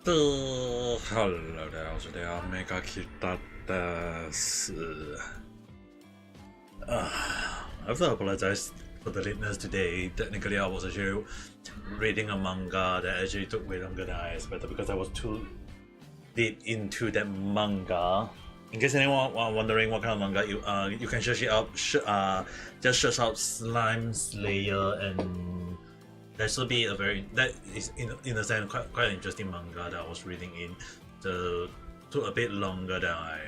Hello 大家好，我是Ame Gakita です。I have to apologize for the lateness today. Technically, I was actually reading a manga that actually took way longer than I expected because I was too deep into that manga. In case anyone wondering what kind of manga you can search it up. Just search out Slime Slayer, and that should be that is in a sense quite an interesting manga that I was reading in. So took a bit longer than I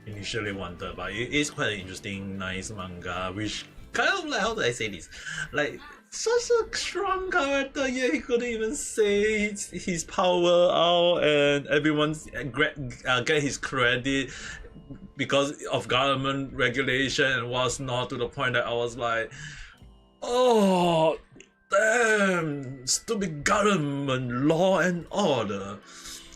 initially wanted, but it is quite an interesting, nice manga. Which kind of like, how do I say this? Like, such a strong character, yet he couldn't even say his power out, and everyone's get his credit because of government regulation and whatnot, to the point that I was like, oh damn, stupid government, law and order.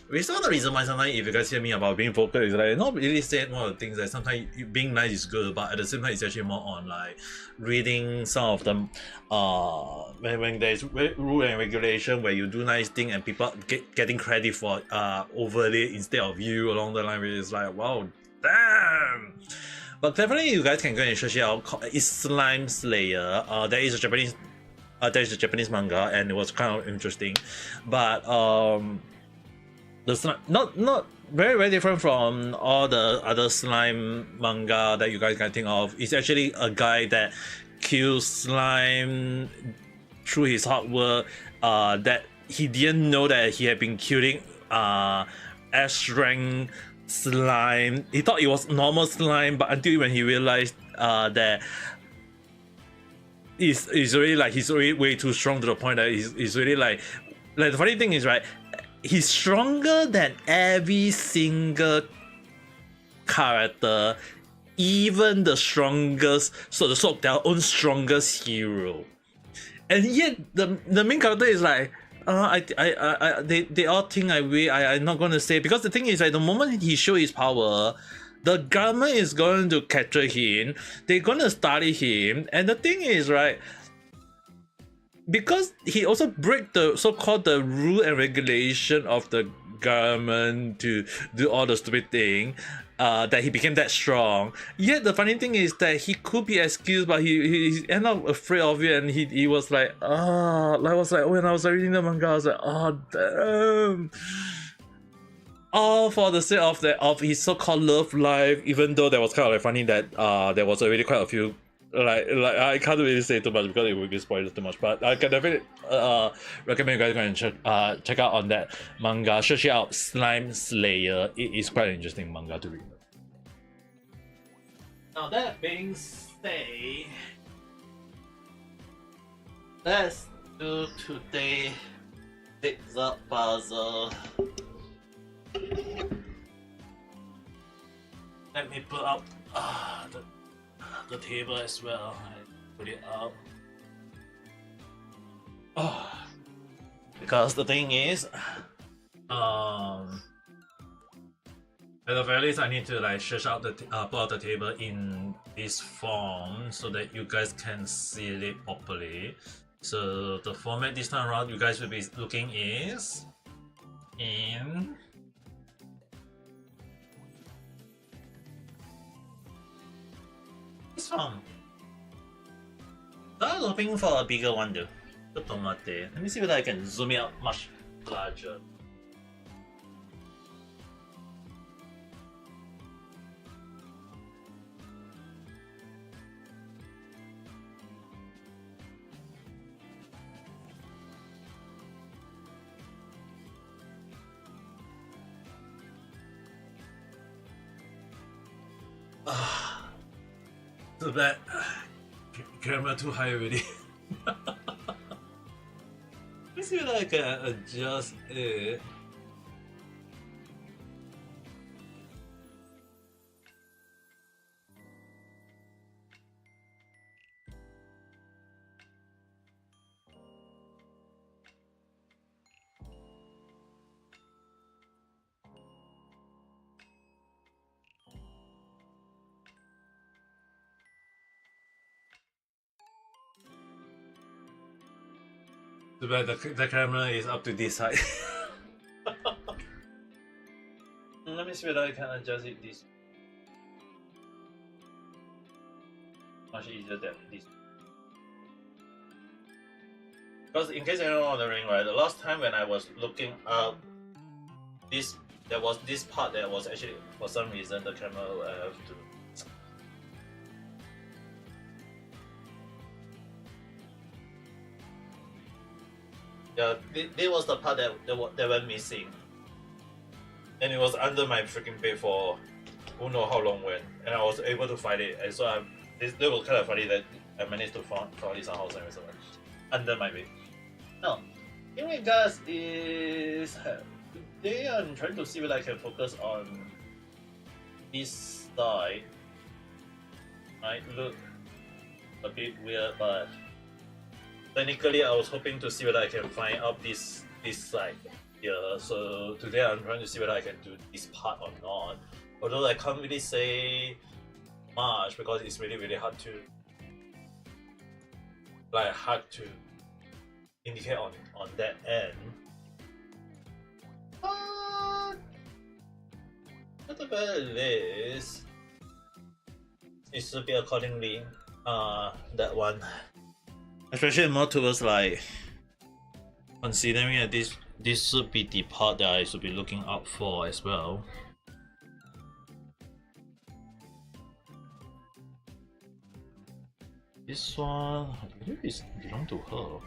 Which is one of the reason why sometimes if you guys hear me about being vocal, it's like not really saying one of the things that sometimes being nice is good, but at the same time it's actually more on like reading some of them when there's rule and regulation where you do nice thing and people getting credit for over it instead of you along the line, where it's like, wow, damn. But definitely you guys can go and search it out. It's Slime Slayer. There is a Japanese manga, and it was kind of interesting, but the slime not very different from all the other slime manga that you guys can think of. It's actually a guy that kills slime through his hard work. That he didn't know that he had been killing S-rank slime. He thought it was normal slime, but until when he realized that he's really like he's already way too strong, to the point that he's really like the funny thing is, right, he's stronger than every single character, even the strongest, so their own strongest hero, and yet the main character is like, they all think I'm not gonna say, because the thing is, like, the moment he show his power, the government is going to capture him. They're gonna study him, and the thing is, right, because he also break the so-called the rule and regulation of the government to do all the stupid thing, that he became that strong. Yet the funny thing is that he could be excused, but he ended up afraid of it, and he was like, when I was reading the manga, I was like, oh damn. All for the sake of his so-called love life, even though that was kind of like funny that there was already quite a few, like I can't really say too much because it would be spoiled too much, but I can definitely recommend you guys go and check out on that manga. Search it out, Slime Slayer. It is quite an interesting manga to read. Now that being said, let's do today the puzzle. Let me put up the table as well. I put it up. Because the thing is, at the very least, I need to like stretch out the put out the table in this form so that you guys can see it properly. So the format this time around you guys will be looking is in this one. I was hoping for a bigger one though. Let me see whether I can zoom it out much larger. Too bad. Camera too high already. Let me see if I can adjust it. Too bad the camera is up to this side. me see whether I can adjust it this much easier than this. Because in case you're wondering, right, the last time when I was looking up this, there was this part that was actually, for some reason, the camera will have to. Yeah, this was the part that went missing. And it was under my freaking bed for who knows how long when. And I was able to find it. And so it was kind of funny that I managed to find it somehow somewhere under my bed. Now, in regards is today I'm trying to see whether I can focus on this side. Might look a bit weird, but technically I was hoping to see whether I can find out this side here. So today I'm trying to see whether I can do this part or not. Although I can't really say much because it's really hard to indicate on that end. But at the very least, it should be accordingly. That one, especially more towards like considering that this should be the part that I should be looking out for as well. This one, I believe it belongs to her.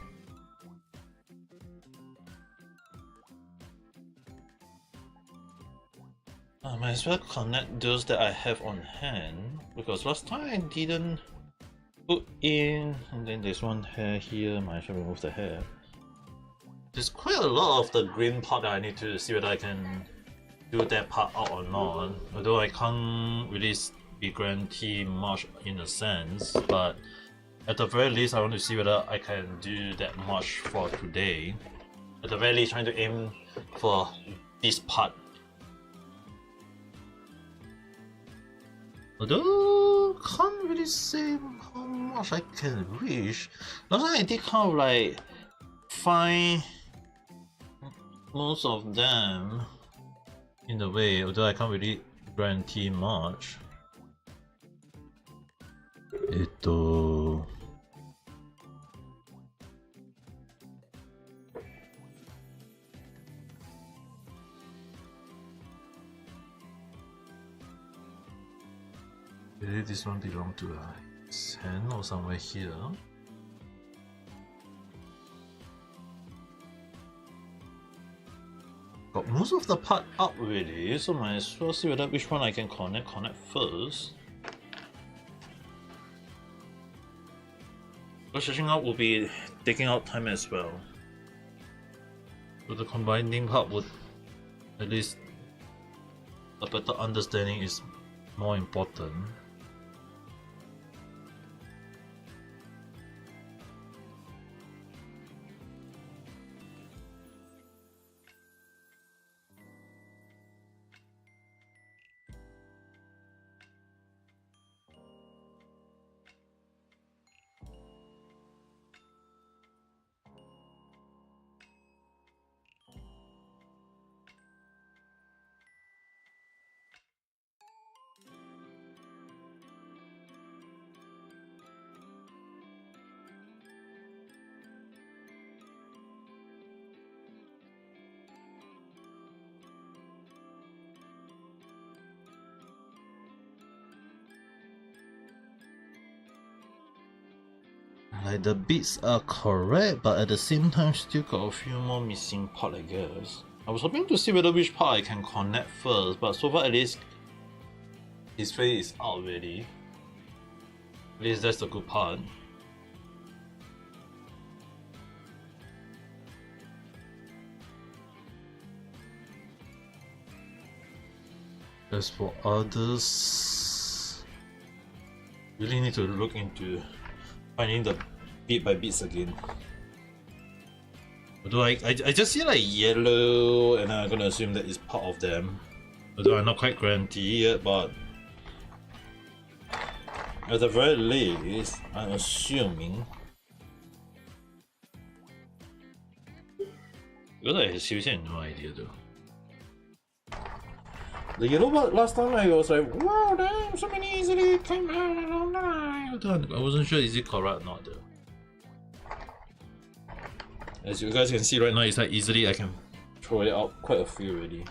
I might as well connect those that I have on hand, because last time I didn't put in, and then there's one hair here, might as well remove the hair. There's quite a lot of the green part that I need to see whether I can do that part out or not, although I can't really be guarantee much in a sense, but at the very least I want to see whether I can do that much for today. At the very least trying to aim for this part. Although can't really say how much I can reach. Last time I did kind of like find most of them in a way, although I can't really guarantee much. Maybe this one belongs to a 10 or somewhere here. Got most of the part up really, so might as well see whether which one I can connect first. But searching out will be taking out time as well. So the combining part would, at least a better understanding is more important. Like the beats are correct, but at the same time still got a few more missing part, I guess. I was hoping to see whether which part I can connect first, but so far at least his face is out already. At least that's the good part. As for others, really need to look into finding the bit by bits again. Although I just see like yellow, and I'm gonna assume that it's part of them. Although I'm not quite guaranteed yet, but at the very least, I'm assuming. Because I seriously have no idea though. The yellow bug last time I was like, wow, damn, so many easily came out online. I wasn't sure is it correct or not though. As you guys can see right now, it's like easily I can throw it out quite a few already.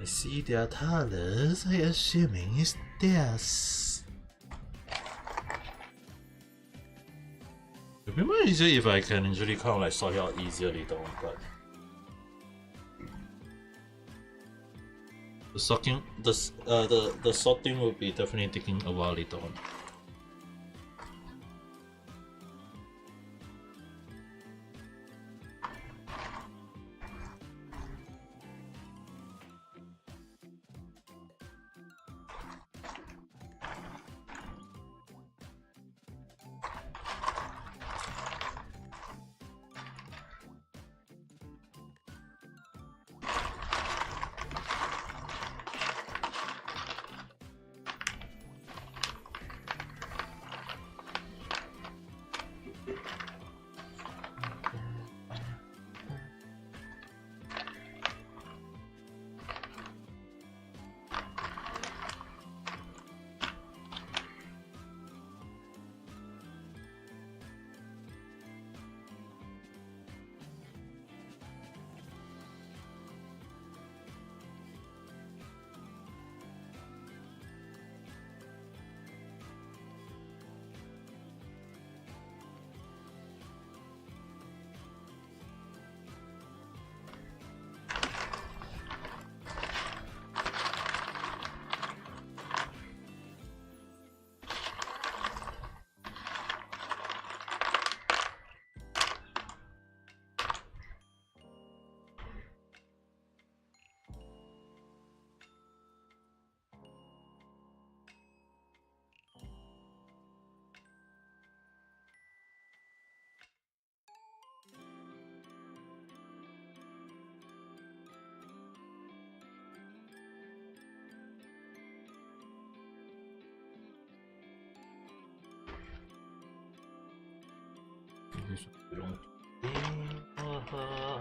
I see their talents, I assuming it's theirs. It would be more easier if I can usually kind of like sort it out easier later on, but the sorting will be definitely taking a while later on.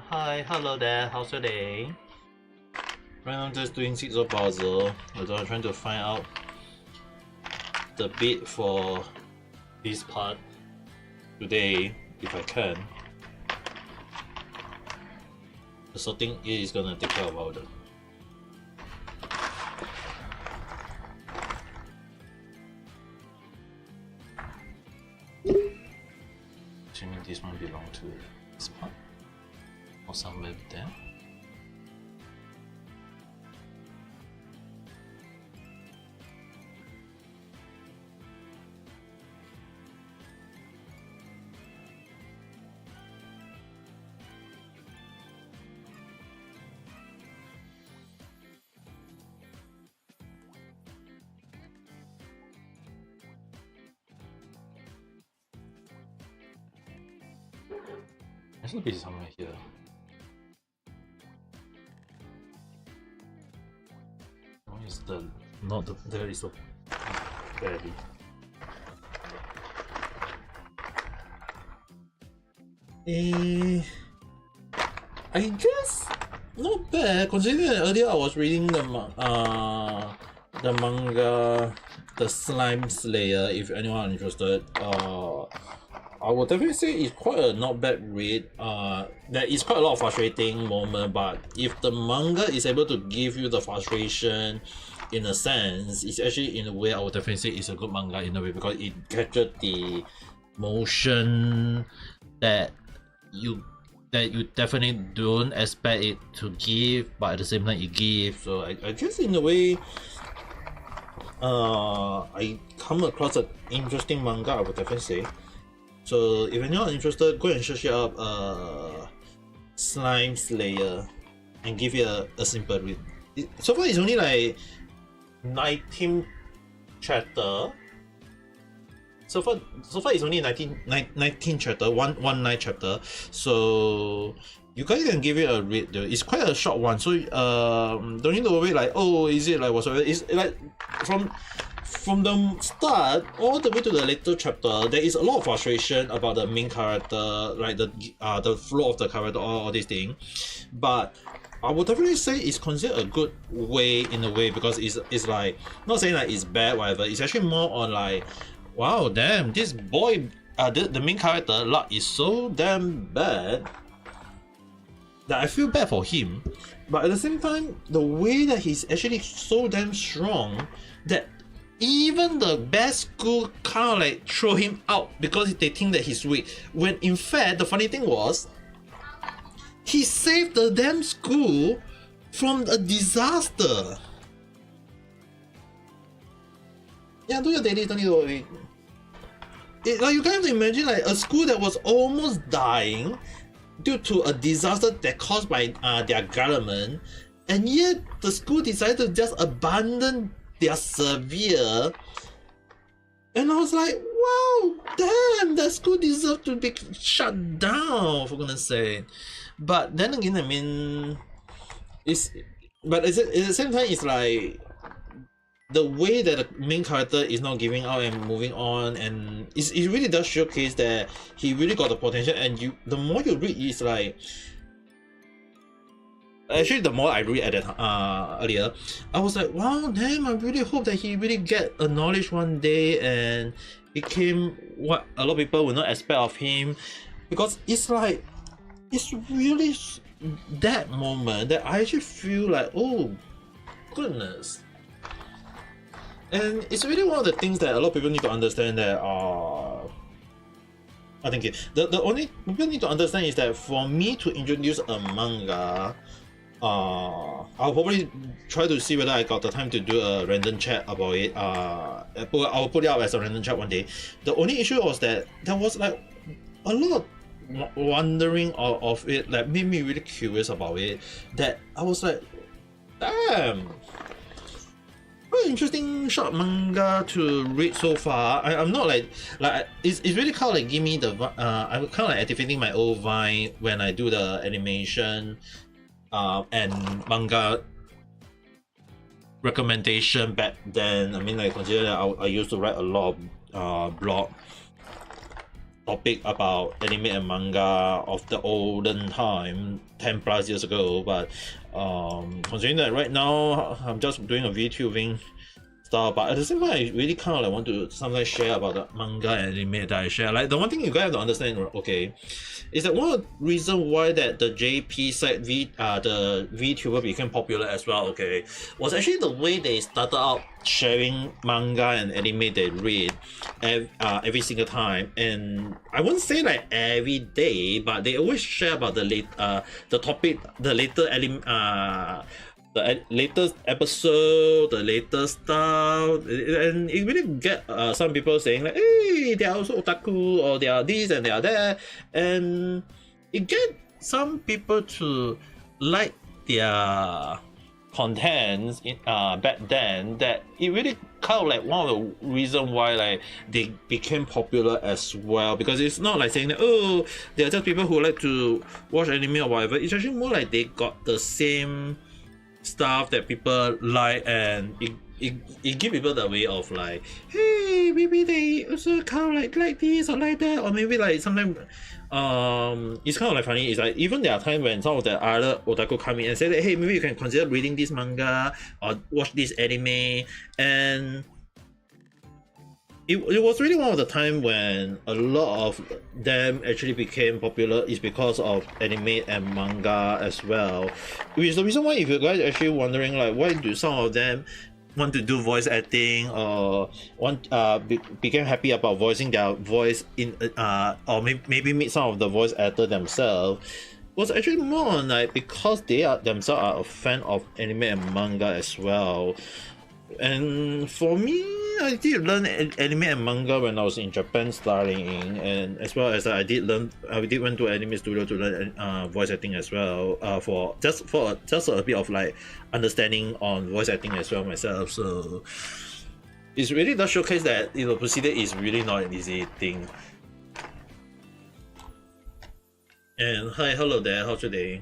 Hi, hello there, how's your day? Right now I'm just doing Jig-Saw puzzle. I'm trying to find out the bit for this part today, if I can. The sorting is gonna take a while though. Assuming this one belongs to this part or somewhere there. There should be somewhere here. Where is the not the there is a barely. I guess not bad considering that earlier I was reading the manga, the Slime Slayer. If anyone is interested, I would definitely say it's quite a not bad read. There is quite a lot of frustrating moment, but if the manga is able to give you the frustration, in a sense, it's actually in a way I would definitely say it's a good manga in a way because it captured the motion that you definitely don't expect it to give, but at the same time it gives. So I guess in a way, I come across an interesting manga, I would definitely say. So if you're not interested, go and search it up. Slime Slayer. and give it a simple read. So far it's only like 19 chapter. So far it's only 19 chapter, one night chapter. So you guys can give it a read though. It's quite a short one, so don't need to worry like, oh, is it like whatsoever. It's like from the start all the way to the later chapter, there is a lot of frustration about the main character, like the flow of the character, all these things. But I would definitely say it's considered a good way in a way, because it's like, not saying like it's bad, whatever. It's actually more on like, wow, damn, this boy, the main character luck is so damn bad that I feel bad for him. But at the same time, the way that he's actually so damn strong that even the best school kind of like throw him out because they think that he's weak. When in fact, the funny thing was, he saved the damn school from a disaster. Yeah, do your daily, don't need to worry. Like, you can have to imagine like a school that was almost dying due to a disaster that caused by their government, and yet the school decided to just abandon their severe. And I was like, wow, damn, that school deserved to be shut down, for goodness sake. But then again, I mean, but at the same time, it's like the way that the main character is not giving out and moving on, and it really does showcase that he really got the potential. And the more you read, it's like, actually the more I read at that earlier, I was like, wow, damn, I really hope that he really get acknowledged one day and became what a lot of people will not expect of him. Because it's like, it's really that moment that I actually feel like, oh goodness. And it's really one of the things that a lot of people need to understand, that I think the only people need to understand is that for me to introduce a manga, I'll probably try to see whether I got the time to do a random chat about it. I'll put it out as a random chat one day. The only issue was that there was like a lot of wondering of it, that made me really curious about it, that I was like, damn, quite interesting short manga to read so far. I'm not like it's really kind of like give me the I'm kind of like activating my old Vine when I do the animation and manga recommendation back then. I mean, like, consider that I used to write a lot of blog topic about anime and manga of the olden time, 10 plus years ago. But considering that right now I'm just doing a VTubing style, but at the same time I really kind of like want to sometimes share about the manga and anime that I share. Like, the one thing you guys have to understand, okay, is that one of the reasons why that the JP side the VTuber became popular as well, okay, was actually the way they started out sharing manga and anime they read every single time. And I wouldn't say like every day, but they always share about the topic, the latest episode, the latest stuff, and it really get some people saying like, hey, they are also otaku, or they are this and they are that, and it get some people to like their contents back then, that it really kind of like one of the reasons why like they became popular as well. Because it's not like saying that, oh, they are just people who like to watch anime or whatever. It's actually more like they got the same stuff that people like, and it give people the way of like, hey, maybe they also kind of like this or like that, or maybe like sometimes it's kind of like funny. It's like, even there are times when some of the other otaku come in and say that, hey, maybe you can consider reading this manga or watch this anime. And it was really one of the time when a lot of them actually became popular is because of anime and manga as well. Which is the reason why, if you guys are actually wondering like, why do some of them want to do voice acting, or became happy about voicing their voice in or maybe meet some of the voice actor themselves, was actually more on like because they are themselves are a fan of anime and manga as well. And for me, I did learn anime and manga when I was in Japan studying, and as well as I did went to anime studio to learn voice acting as well. For just a bit of like understanding on voice acting as well myself. So it's really does showcase that procedure is really not an easy thing. And hi, hello there, how's your day?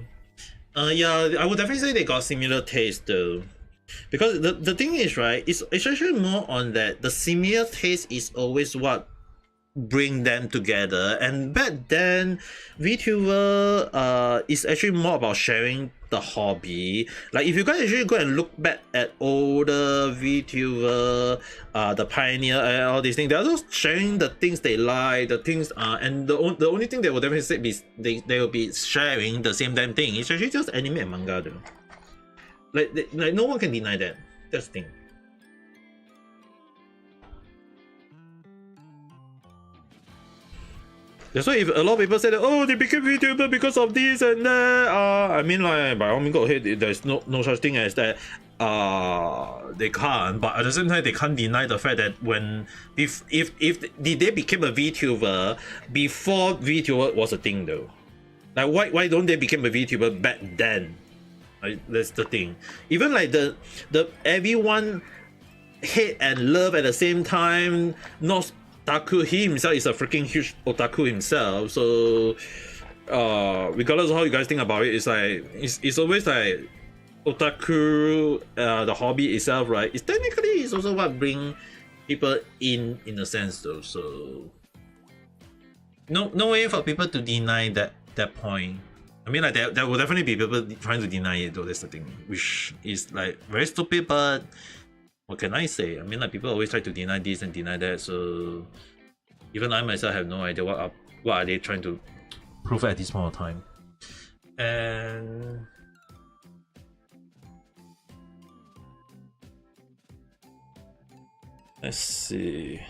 Yeah, I would definitely say they got similar taste though. Because the thing is, right, it's actually more on that the similar taste is always what bring them together. And back then, VTuber is actually more about sharing the hobby. Like if you guys actually go and look back at older VTuber, the pioneer and all these things, they're just sharing the things they like, the things and the only thing they will definitely say is they will be sharing the same damn thing. It's actually just anime and manga though. Like no one can deny that. That's the thing. That's why if a lot of people say that, oh, they became VTuber because of this and that. I mean, like, by all means, go ahead. There's no such thing as that. They can't. But at the same time, they can't deny the fact that when if they became a VTuber before VTuber was a thing though. Like why don't they become a VTuber back then? Like, that's the thing. Even like the everyone hate and love at the same time. Not otaku, he himself is a freaking huge otaku himself. So regardless of how you guys think about it, it's like it's always like otaku, the hobby itself, right? It's technically it's also what bring people in a sense though. So no way for people to deny that point. I mean, like there will definitely be people trying to deny it though. That's the thing, which is like very stupid. But what can I say? I mean, like people always try to deny this and deny that. So even I myself have no idea what are they trying to prove at this point of time. And let's see.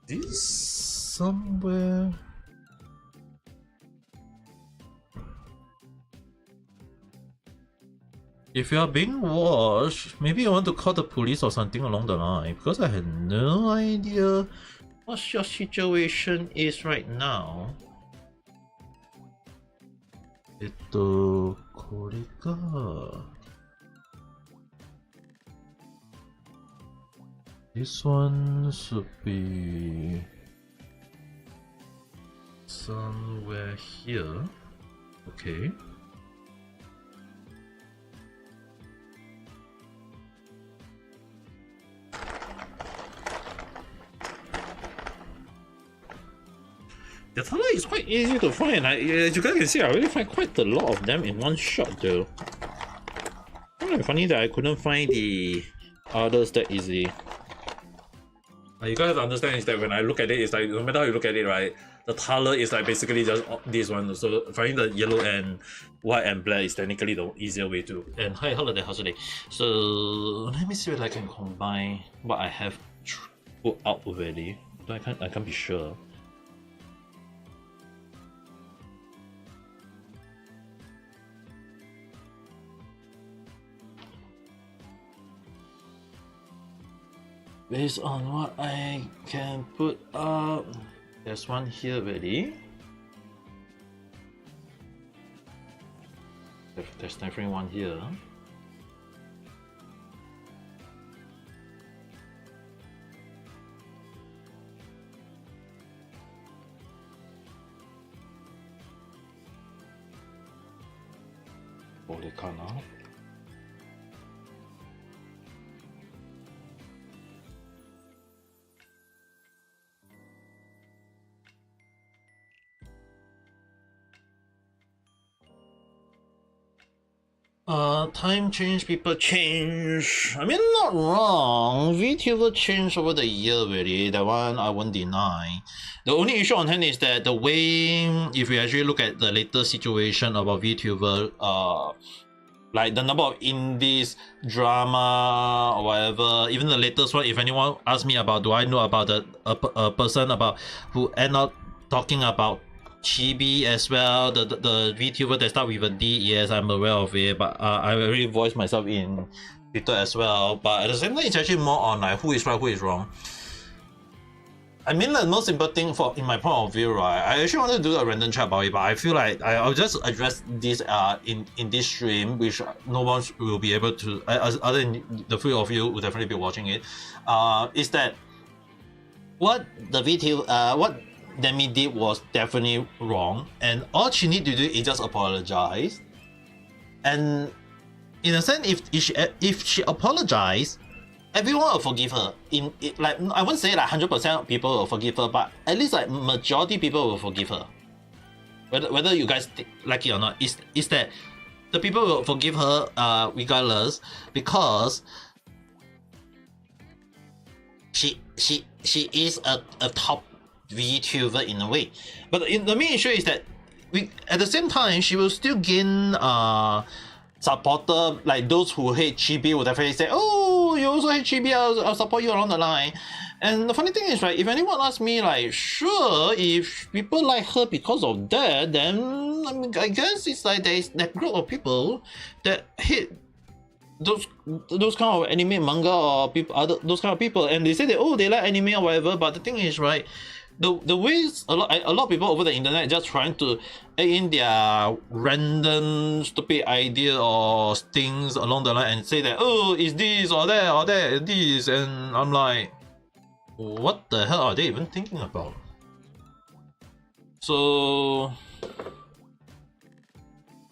This somewhere. If you are being watched, maybe you want to call the police or something along the line, because I had no idea what your situation is right now. これか。This one should be somewhere here. Okay. The tunnel is quite easy to find. As you guys can see, I really find quite a lot of them in one shot though. Kind of funny that I couldn't find the others that easy. You guys have to understand is that when I look at it, it's like no matter how you look at it, right? The color is like basically just this one. So finding the yellow and white and black is technically the easier way to. And hi, hello there, how's your day? So let me see if I can combine what I have put out already. I can't be sure. Based on what I can put up, there's one here already. There's definitely one here. Orekana. Time change, people change. I mean, not wrong. VTuber changed over the year already. That one I won't deny. The only issue on hand is that the way, if you actually look at the latest situation about VTuber, like the number of indies, drama, or whatever, even the latest one, if anyone asks me about, do I know about a person about who end up talking about Chibi as well, the VTuber that start with a D, yes, I'm aware of it, but I already voiced myself in Twitter as well, but at the same time, it's actually more on like who is right, who is wrong. I mean, the most simple thing in my point of view, right? I actually wanted to do a random chat about it, but I feel like I'll just address this in this stream, which no one will be able to, other than the three of you will definitely be watching it. Is that what the VTuber, what Demi did was definitely wrong, and all she need to do is just apologize. And in a sense, if she apologized, everyone will forgive her. Like, I won't say like 100% of people will forgive her, but at least like majority people will forgive her. Whether you guys like it or not, is that the people will forgive her regardless, because she is a top VTuber in a way. But the main issue is that at the same time she will still gain supporter, like those who hate Chibi will definitely say, oh, you also hate Chibi, I'll support you along the line. And the funny thing is, right, if anyone asks me, like, sure, if people like her because of that, then I mean, I guess it's like there's that group of people that hate those kind of anime, manga, or people, those kind of people, and they say that, oh, they like anime or whatever. But the thing is, right, the ways a lot of people over the internet just trying to add in their random stupid idea or things along the line and say that, oh, is this or that or that this, and I'm like, what the hell are they even thinking about? So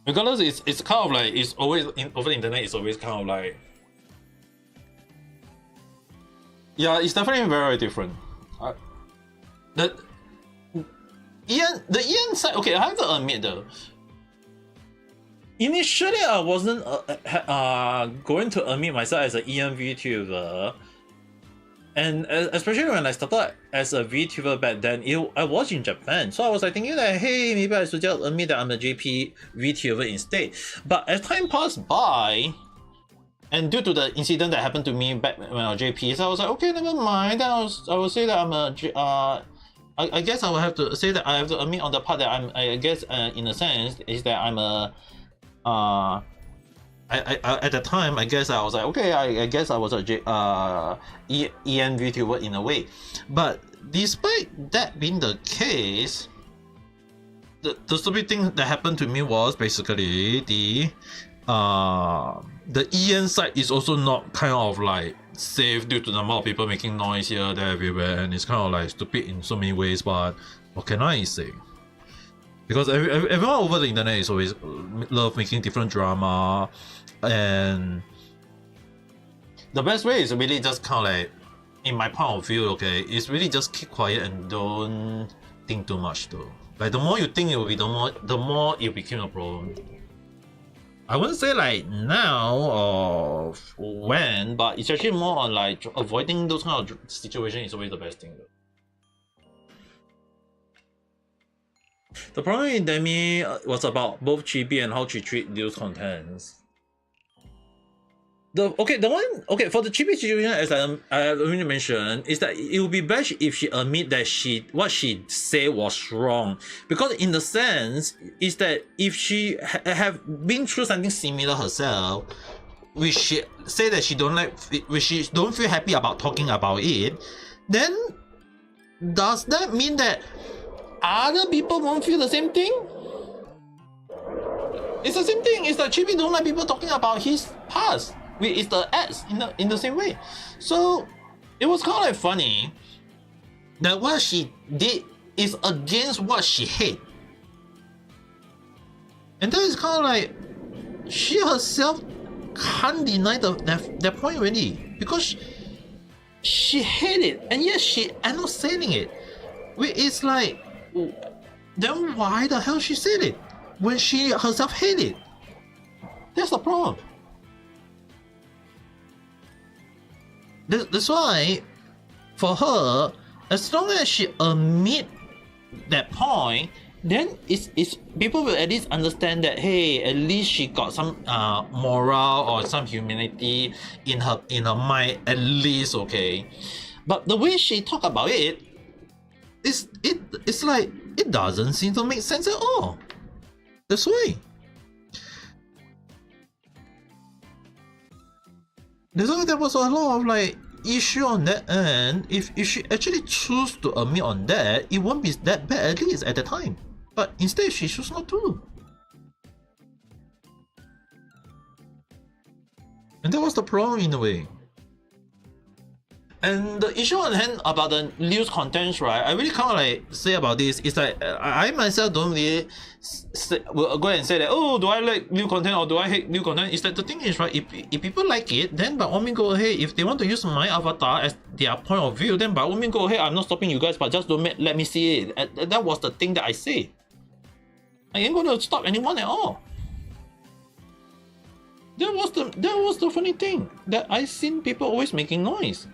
regardless, it's kind of like, it's always over the internet, it's always kind of like, yeah, it's definitely very different. The Ian side, okay, I have to admit though, initially I wasn't going to admit myself as an Ian VTuber, and especially when I started as a VTuber back then, I was in Japan, so I was like thinking that, hey, maybe I should just admit that I'm a JP VTuber instead. But as time passed by, and due to the incident that happened to me back when I was JP, so I was like, okay, never mind. Then I will say that I'm a I guess I will have to say that I have to admit on the part that I guess in a sense is that I'm a I at the time I guess I was like, okay, I guess I was a EN VTuber in a way. But despite that being the case, the stupid thing that happened to me was basically the EN side is also not kind of like safe due to the amount of people making noise here, there, everywhere, and it's kind of like stupid in so many ways. But what can I say? Because everyone over the internet is always love making different drama, and the best way is really just kind of like, in my point of view, okay, is really just keep quiet and don't think too much though. Like the more you think it will be, the more it became a problem. I wouldn't say like now or when, but it's actually more on like avoiding those kind of situations is always the best thing though. The problem in Demi was about both Chibi and how she treat those contents. For the Chibi situation, as I already mentioned, is that it would be best if she admit that what she said was wrong, because in the sense is that if she have been through something similar herself, which she say that she don't like, which she don't feel happy about talking about it, then does that mean that other people won't feel the same thing? It's the same thing. It's that Chibi don't like people talking about his past. It's the ads in the same way. So it was kind of like funny that what she did is against what she hate, and that is kind of like she herself can't deny that point really, because she hate it and yet she end up saying it. It's like, then why the hell she said it when she herself hate it? That's the problem. That's why, for her, as long as she admit that point, then it's people will at least understand that, hey, at least she got some moral or some humanity in her mind, at least, okay. But the way she talk about it's like it doesn't seem to make sense at all. That's why. There's only there was a lot of like issue on that end. If she actually choose to admit on that, it won't be that bad at least at the time. But instead she chose not to. And that was the problem in a way. And the issue on hand about the news contents, right? I really can't like say about this. It's like I myself don't really will go and say that, oh, do I like new content or do I hate new content? It's that the thing is, right? If people like it, then by all means go ahead. If they want to use my avatar as their point of view, then by all means go ahead. I'm not stopping you guys, but just don't let me see it. That was the thing that I say. I ain't going to stop anyone at all. That was the funny thing that I seen people always making noise.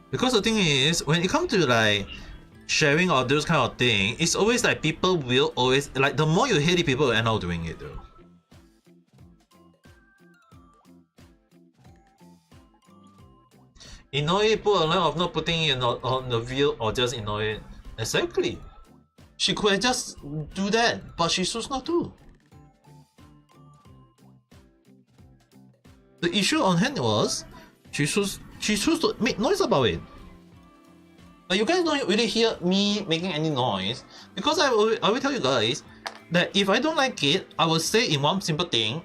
Because the thing is, when it comes to like sharing or those kind of thing, it's always like people will always like the more you hate it, people will end up doing it though. Annoy put a lot of not putting it on the view or just annoy it. Exactly. She could have just do that, but she chose not to. The issue on hand was she chose to make noise about it. But you guys don't really hear me making any noise because I will tell you guys that if I don't like it, I will say in one simple thing.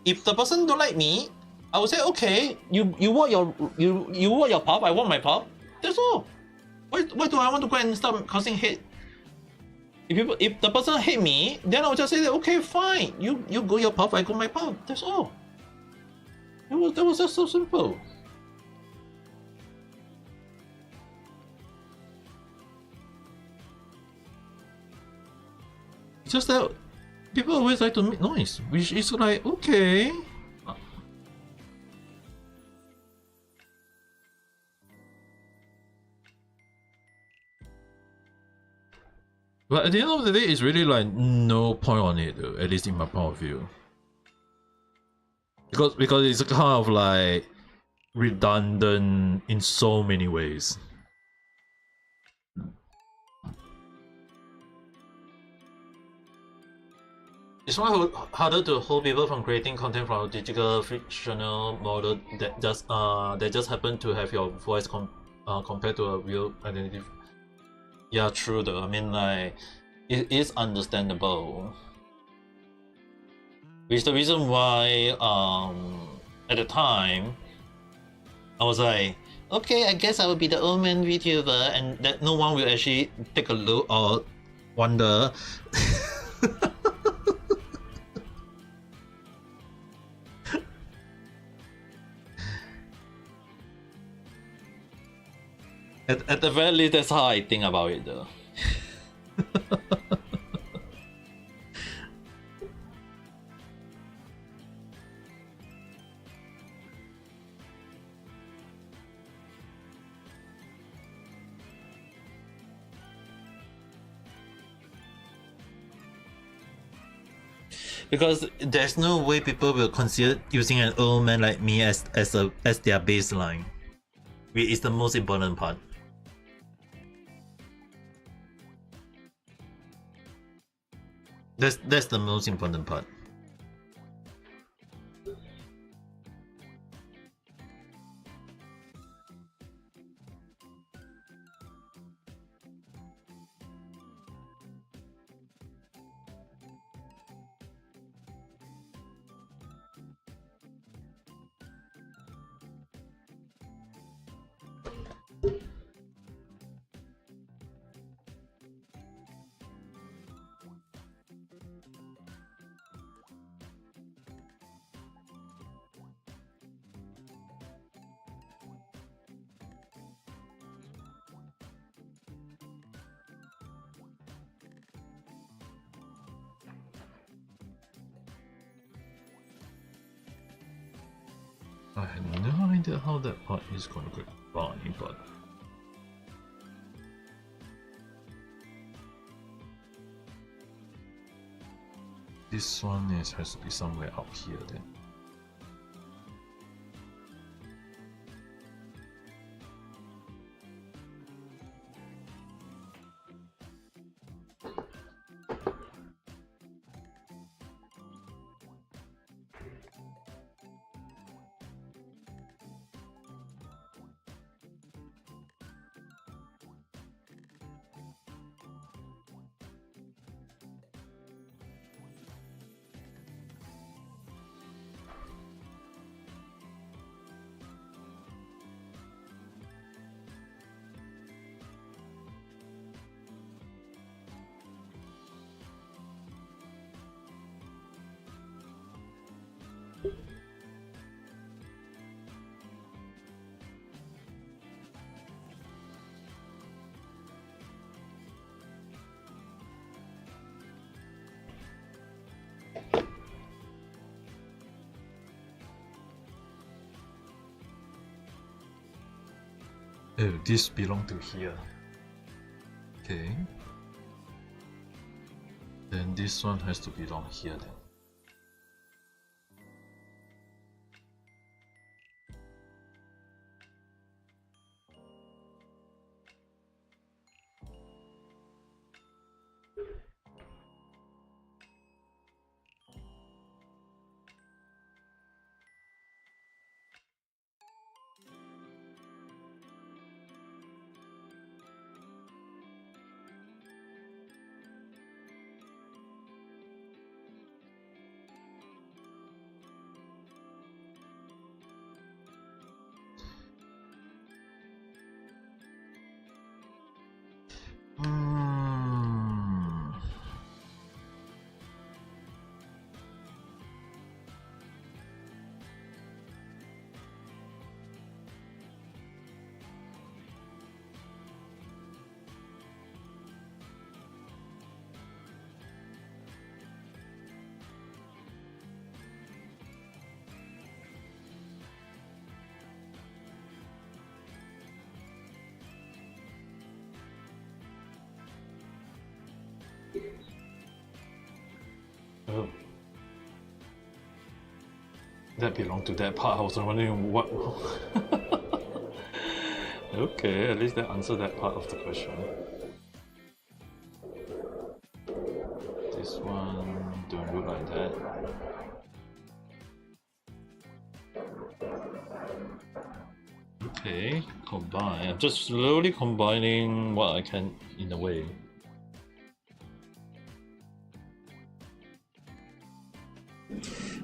If the person don't like me, I will say okay, you want your pub, I want my pub. That's all. Why do I want to go and start causing hate? If the person hate me, then I'll just say that, okay, fine. You go your pub, I go my pub. That's all. That was just so simple. It's just that people always like to make noise, which is like, okay. But at the end of the day, it's really like no point on it, though, at least in my point of view. Because it's kind of like redundant in so many ways. It's much harder to hold people from creating content from a digital fictional model that just happen to have your voice compared to a real identity. Yeah, true though. I mean, like, it is understandable. Which is the reason why, at the time, I was like, okay, I guess I will be the old man VTuber, and that no one will actually take a look or wonder. At the very least, that's how I think about it, though. Because there's no way people will consider using an old man like me as their baseline, which is the most important part. That's the most important part. I have no idea how that part is going to go by, but this one has to be somewhere up here then. Oh, this belong to here. Okay. Then this one has to belong here then. Oh. That belonged to that part. I was wondering what. Okay, at least that answered that part of the question. This one don't look like that. Okay, combine. I'm just slowly combining what I can in a way.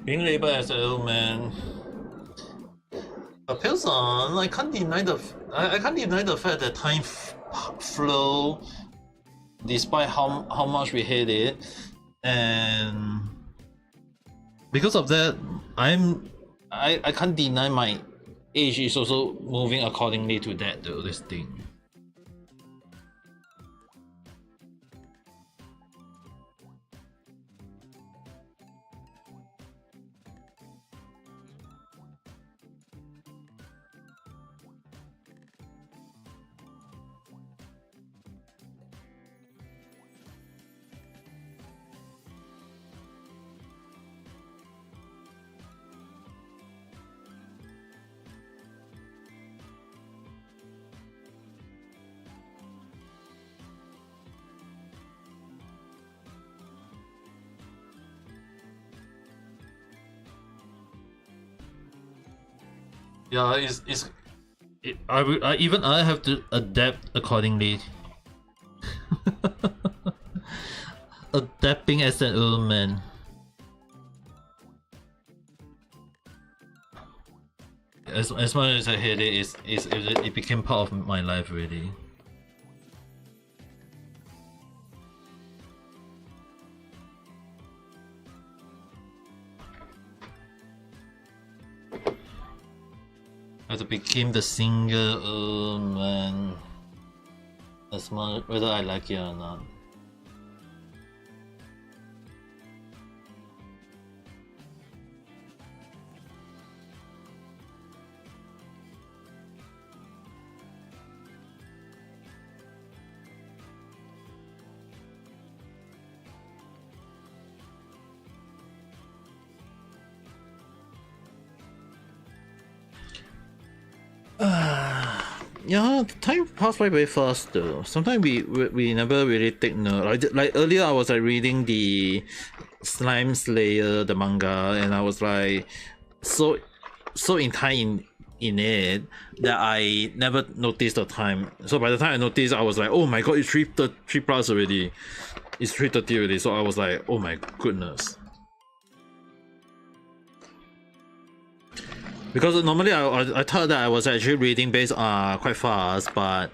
Being labeled as an old man appeals on. I can't deny the fact that time flow, despite how much we hate it, and because of that, I can't deny my age is also moving accordingly to that though. This thing. Yeah, I have to adapt accordingly. Adapting as an old man. As much as I hate it, it became part of my life really. As it became the single man, as much whether I like it or not. Yeah, time passed by very fast though. Sometimes we never really take note. Like earlier, I was like reading the Slime Slayer, the manga, and I was like so in time in it that I never noticed the time. So by the time I noticed, I was like, oh my god, it's 3:30 plus already. It's 3:30 already. So I was like, oh my goodness. Because normally I thought that I was actually reading based quite fast, but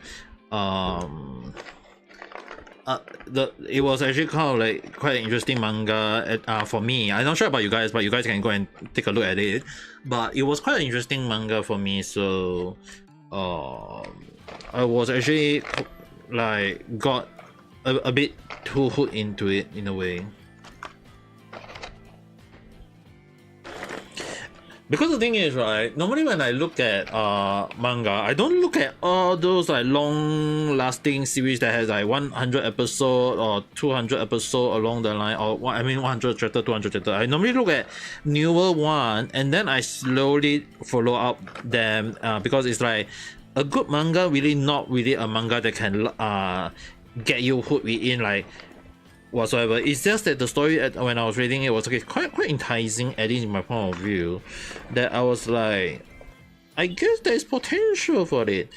it was actually kind of like quite an interesting manga for me. I'm not sure about you guys, but you guys can go and take a look at it. But it was quite an interesting manga for me, so I was actually like got a bit too hooked into it in a way. Because the thing is, right, normally when I look at manga, I don't look at all those like long lasting series that has like 100 episode or 200 episode along the line, or I mean 100 chapter, 200 chapter. I normally look at newer one and then I slowly follow up them, because it's like a good manga really not really a manga that can get you hooked within like whatsoever. It's just that the story when I was reading it was okay, quite enticing, at least in my point of view, that I was like, I guess there's potential for it.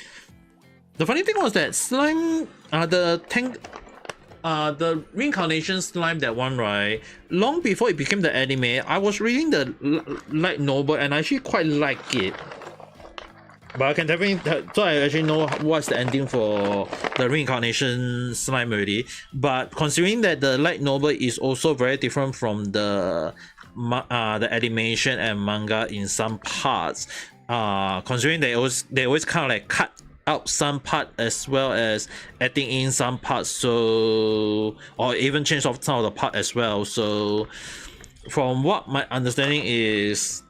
The funny thing was that slime, the reincarnation slime, that one, right, long before it became the anime, I was reading the light novel and I actually quite like it. But I can definitely, so I actually know what's the ending for the reincarnation slime already. But considering that the light novel is also very different from the animation and manga in some parts, considering they always kind of like cut out some part as well as adding in some parts, so or even change off some of the part as well. So from what my understanding is,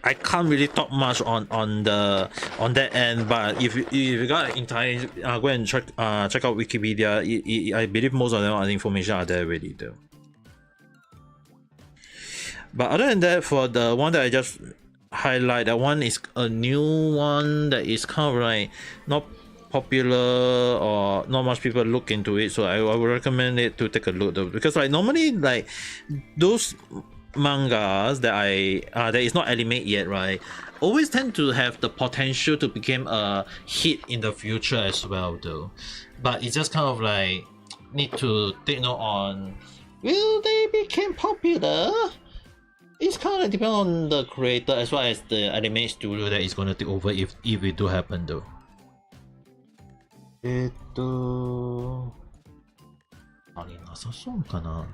I can't really talk much on that end, but if you got entire go and check out Wikipedia. I believe most of them are information are there already though. But other than that, for the one that I just highlight, that one is a new one that is kind of like not popular or not much people look into it, so I would recommend it to take a look though, because like normally like those mangas that that is not anime yet, right, always tend to have the potential to become a hit in the future as well though, but it's just kind of like need to take note on will they become popular. It's kind of depend on the creator as well as the anime studio that is going to take over if it do happen though. あれなさそうかな。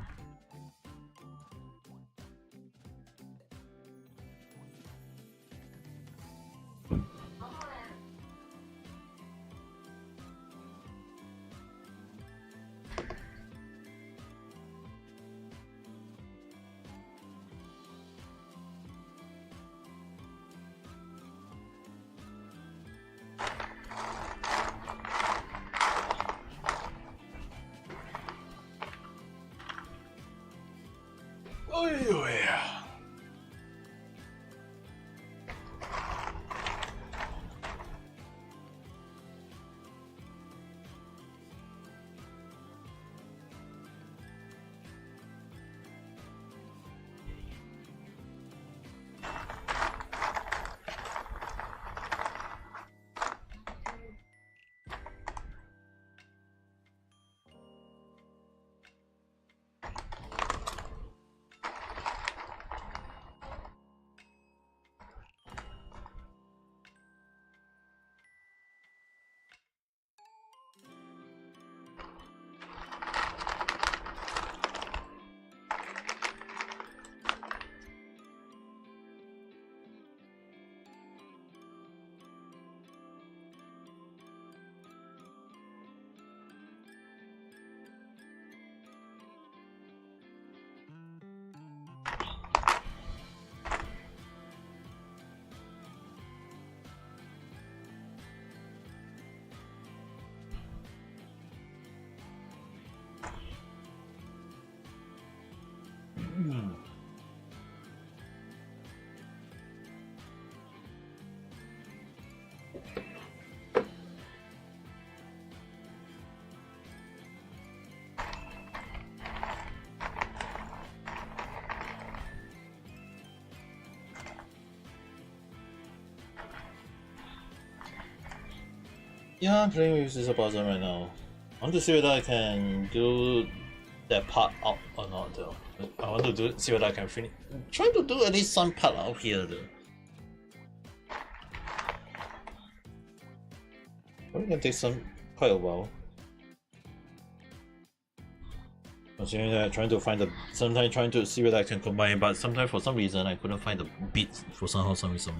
Yeah, I'm playing with Sister Puzzle right now. I want to see whether I can do that part out or not though. I want to see whether I can finish. Try to do at least some part out here though. Probably gonna take quite a while. Considering that I'm sometimes trying to see whether I can combine, but sometimes for some reason I couldn't find the beats for some reason.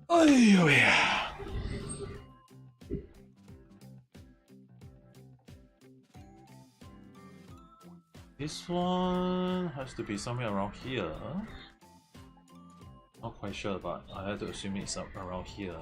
Oh yeah. This one has to be somewhere around here. Not quite sure, but I have to assume it's around here.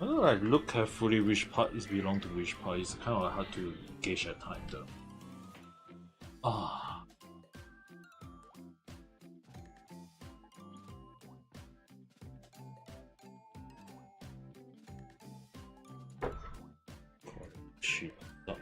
I don't like look carefully which part is belong to which part. It's kind of hard to gauge at time though. Ah. Shit. No.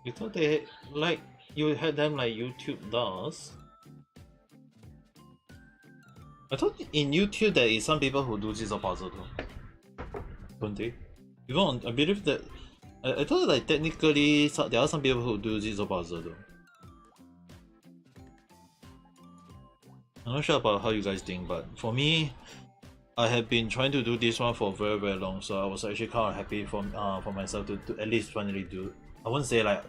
You thought they like you had them like YouTube does. I thought in YouTube there is some people who do jigsaw puzzle too. Don't they? You don't. I believe that. I thought like technically there are some people who do jigsaw puzzle though. I'm not sure about how you guys think, but for me, I have been trying to do this one for very long, so I was actually kind of happy for myself to at least finally do. I wouldn't say like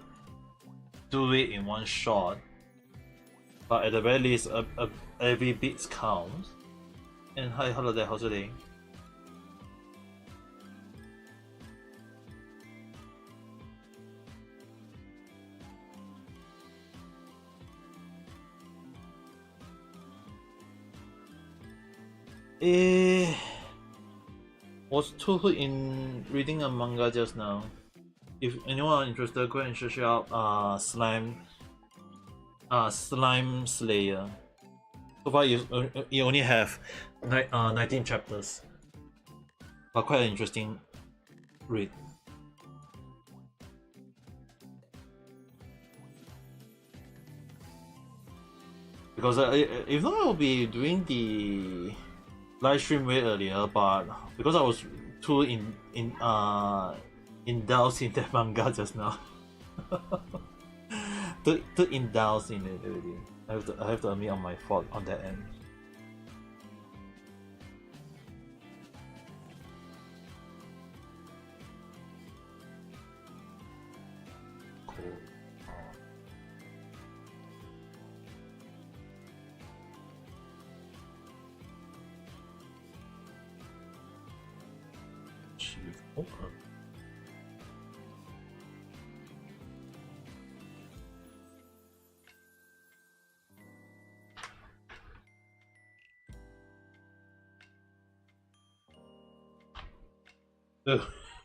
do it in one shot, but at the very least, every bit counts. And hi, hello there, how's it doing? Was too in reading a manga just now. If anyone interested, go and search out Slime Slayer. So far, you only have 19 chapters, but quite an interesting read. because if not, I'll be doing the live stream way earlier. But because I was too indulged in that manga just now, too indulged in it already. I have to admit on my fault on that end.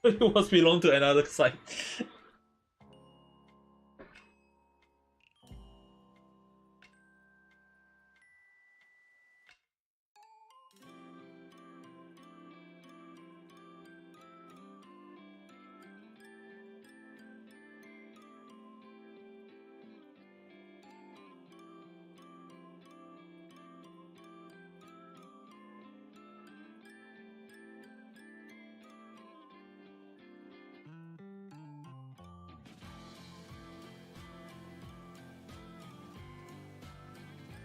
It must belong to another site.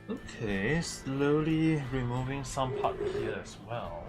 Okay, slowly removing some part here as well.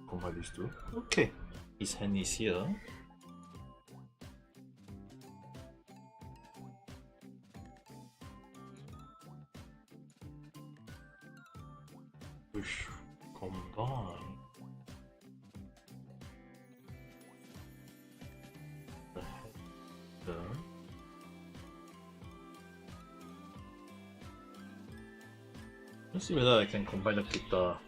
Combine these two. Okay, his hand is here. Push, combine. The head there. Let's see whether I can combine the guitar.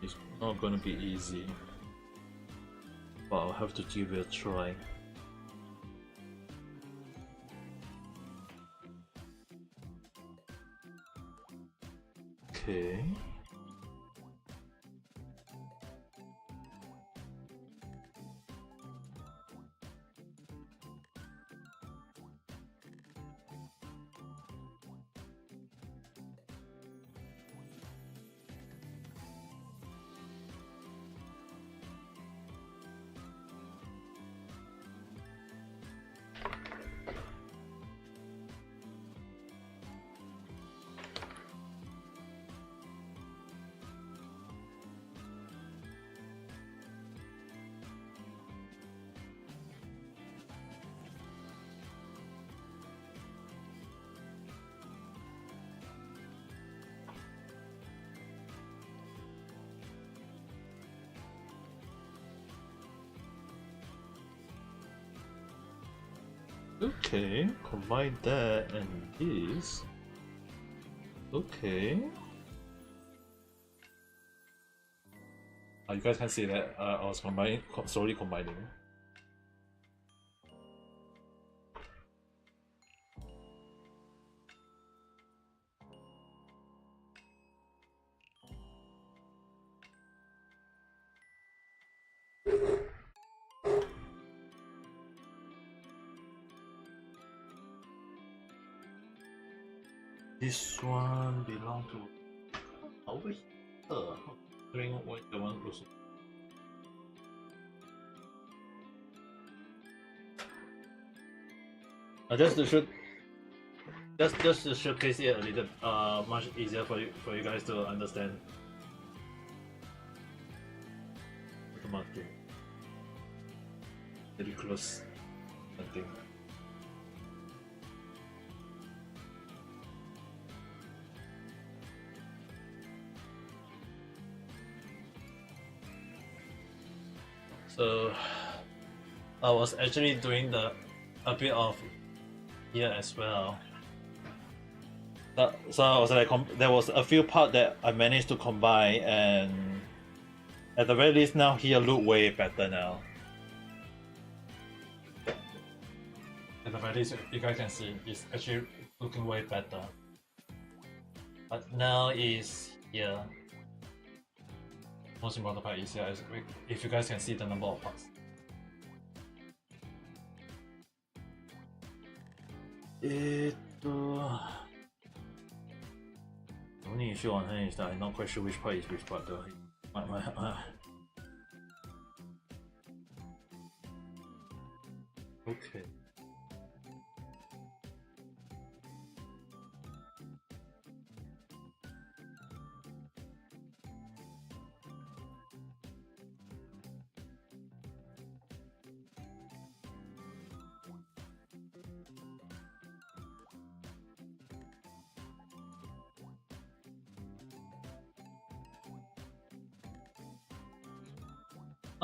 It's not gonna be easy, but I'll have to give it a try. Okay. Okay, combine that and this. Okay. You guys can see that I was slowly combining. This one belong to over here. Doing what the one looks. Just to show, just to showcase it a little much easier for you guys to understand. Automatic. Very close. I think. So I was actually doing a bit of here as well. So I was like, there was a few parts that I managed to combine, and at the very least now here look way better now. At the very least, you guys can see it's actually looking way better. But now is here. Most important part is here, if you guys can see the number of parts. 我need to show on hand is that I'm not quite sure which part is which part though. Okay.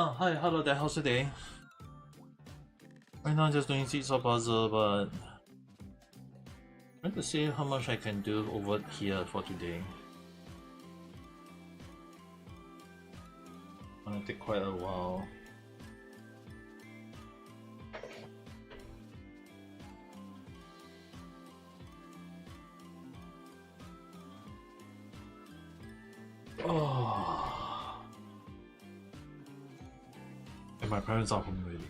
Oh, hi, hello there, how's your day? Right now I'm just doing Jig-Saw puzzle, but I'm trying to see how much I can do over here for today. It's gonna take quite a while. Oh. And my parents are home already.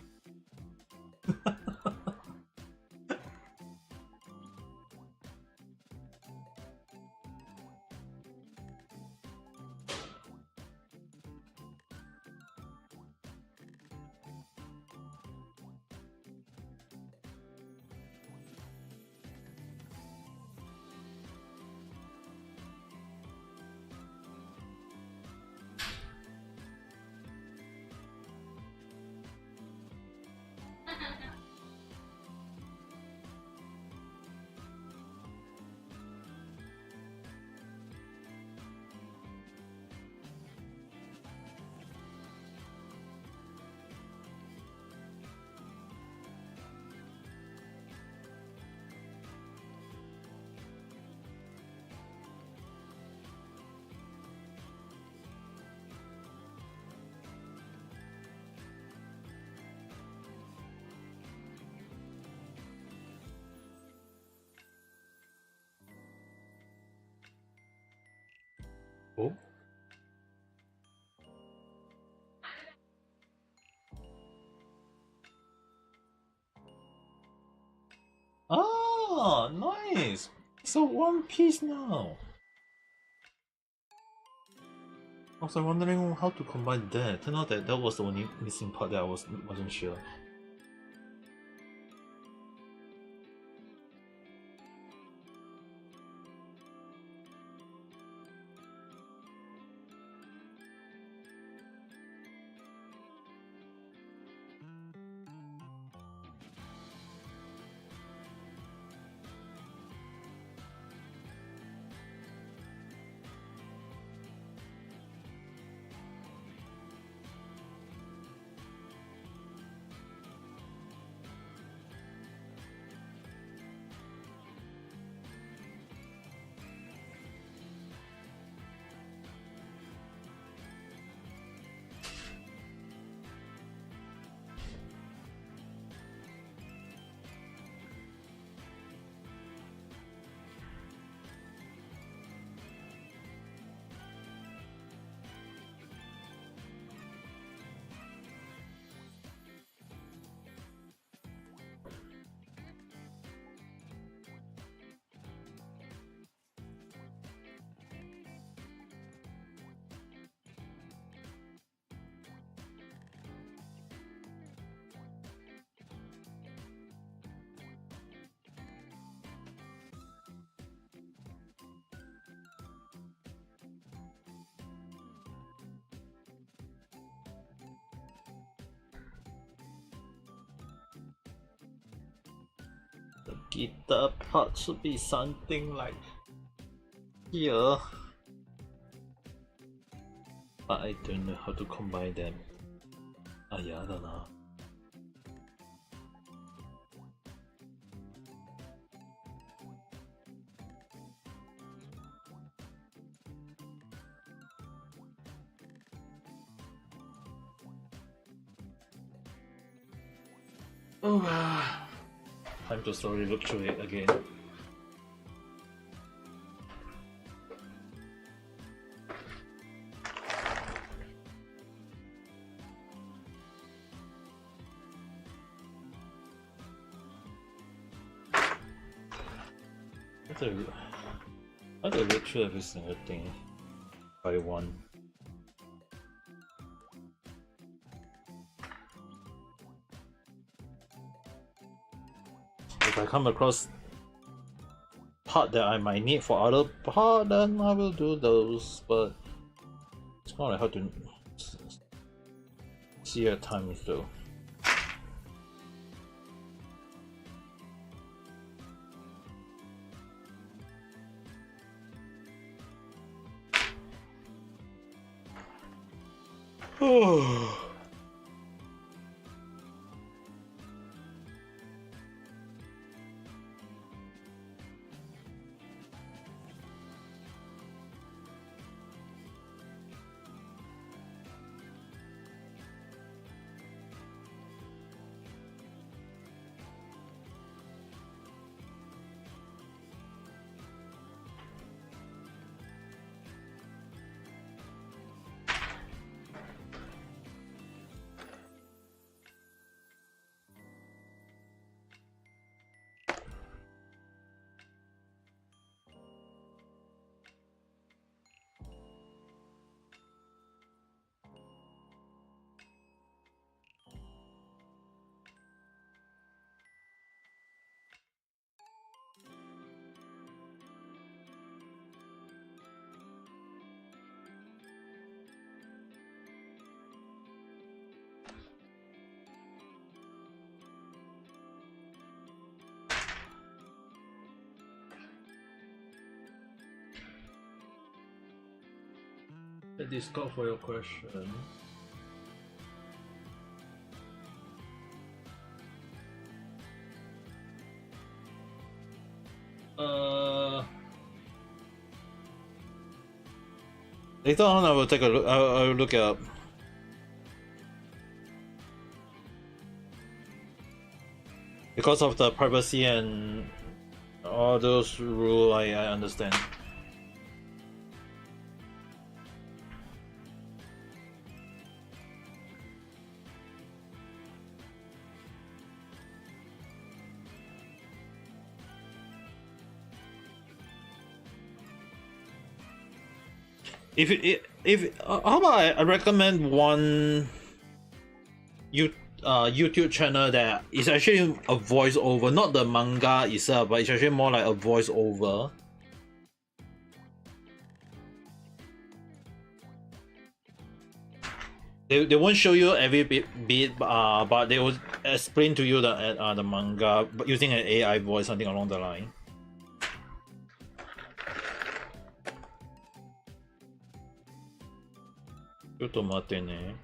Oh. Ah, nice! So one piece now. I was wondering how to combine that. Turned out that that was the only missing part that I wasn't sure. The guitar part should be something like here. But I don't know how to combine them. Yeah, I don't know. Oh, time to slowly look through it again. I have to look through every single thing by one. If I come across part that I might need for other part, then I will do those, but it's not like how to see at times though. Oh. Discord for your question. Later on, I will take a look. I will look it up. Because of the privacy and all those rules, I understand. If how about I recommend one YouTube channel that is actually a voiceover, not the manga itself, but it's actually more like a voiceover. They won't show you every bit, but they will explain to you the manga using an AI voice, something along the line. Kyoto mate ne.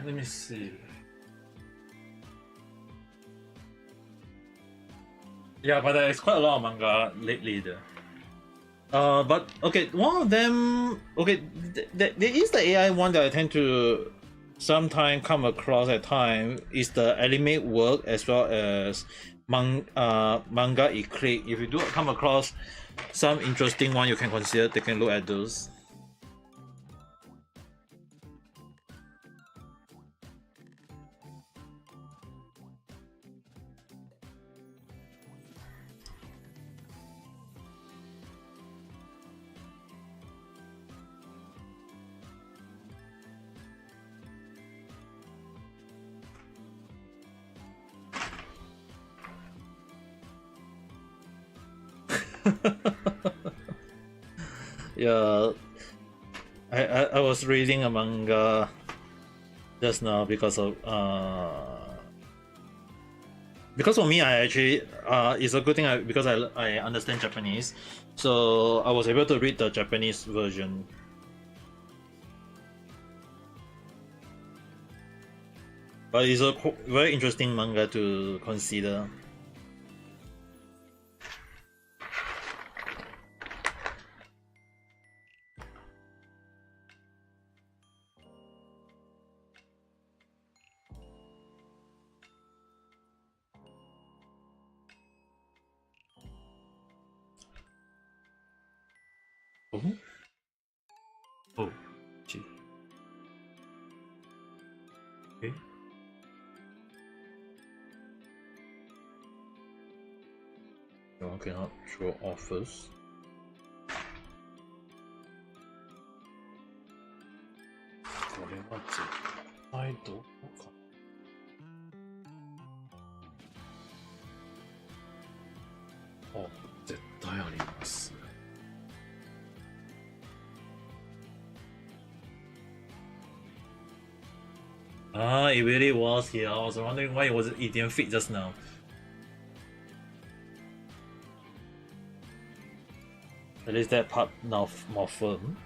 Let me see. Yeah, but there's quite a lot of manga lately there. But okay, one of them. Okay, there is the AI one that I tend to sometimes come across at time is the anime work as well as manga eclipse. If you do come across some interesting one, you can consider taking a look at those. Yeah, I was reading a manga just now because for me, I actually it's a good thing because I understand Japanese, so I was able to read the Japanese version. But it's a very interesting manga to consider. Oh, oh, gee. Okay. You cannot show offers. I don't. Oh, 絶対あります。Ah, it really was here. I was wondering why it didn't fit just now. At least that part now more firm.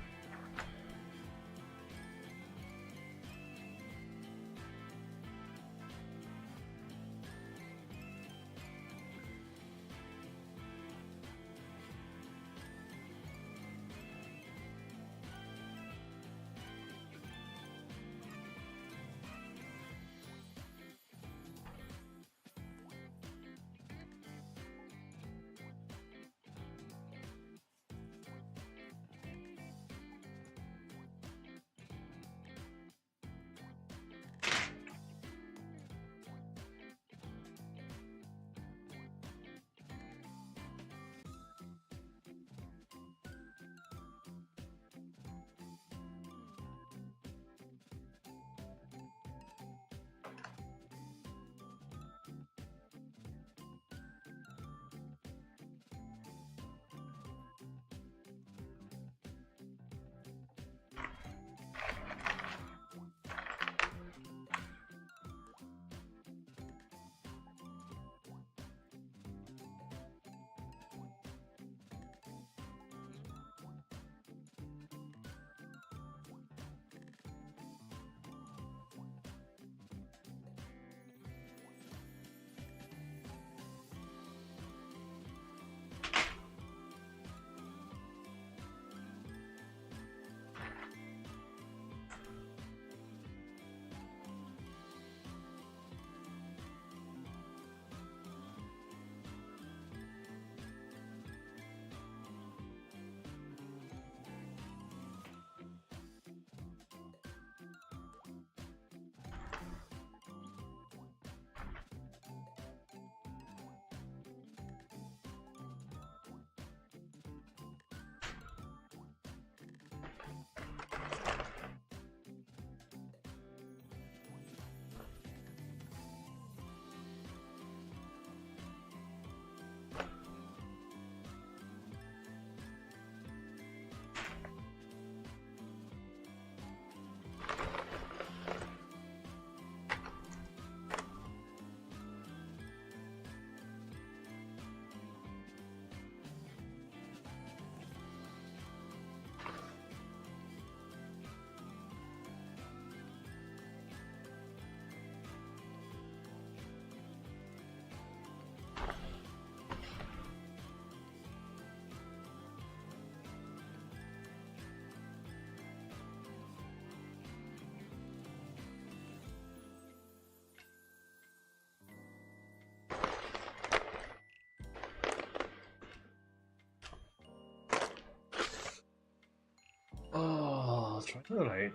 Try to like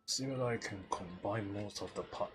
see whether I can combine most of the part.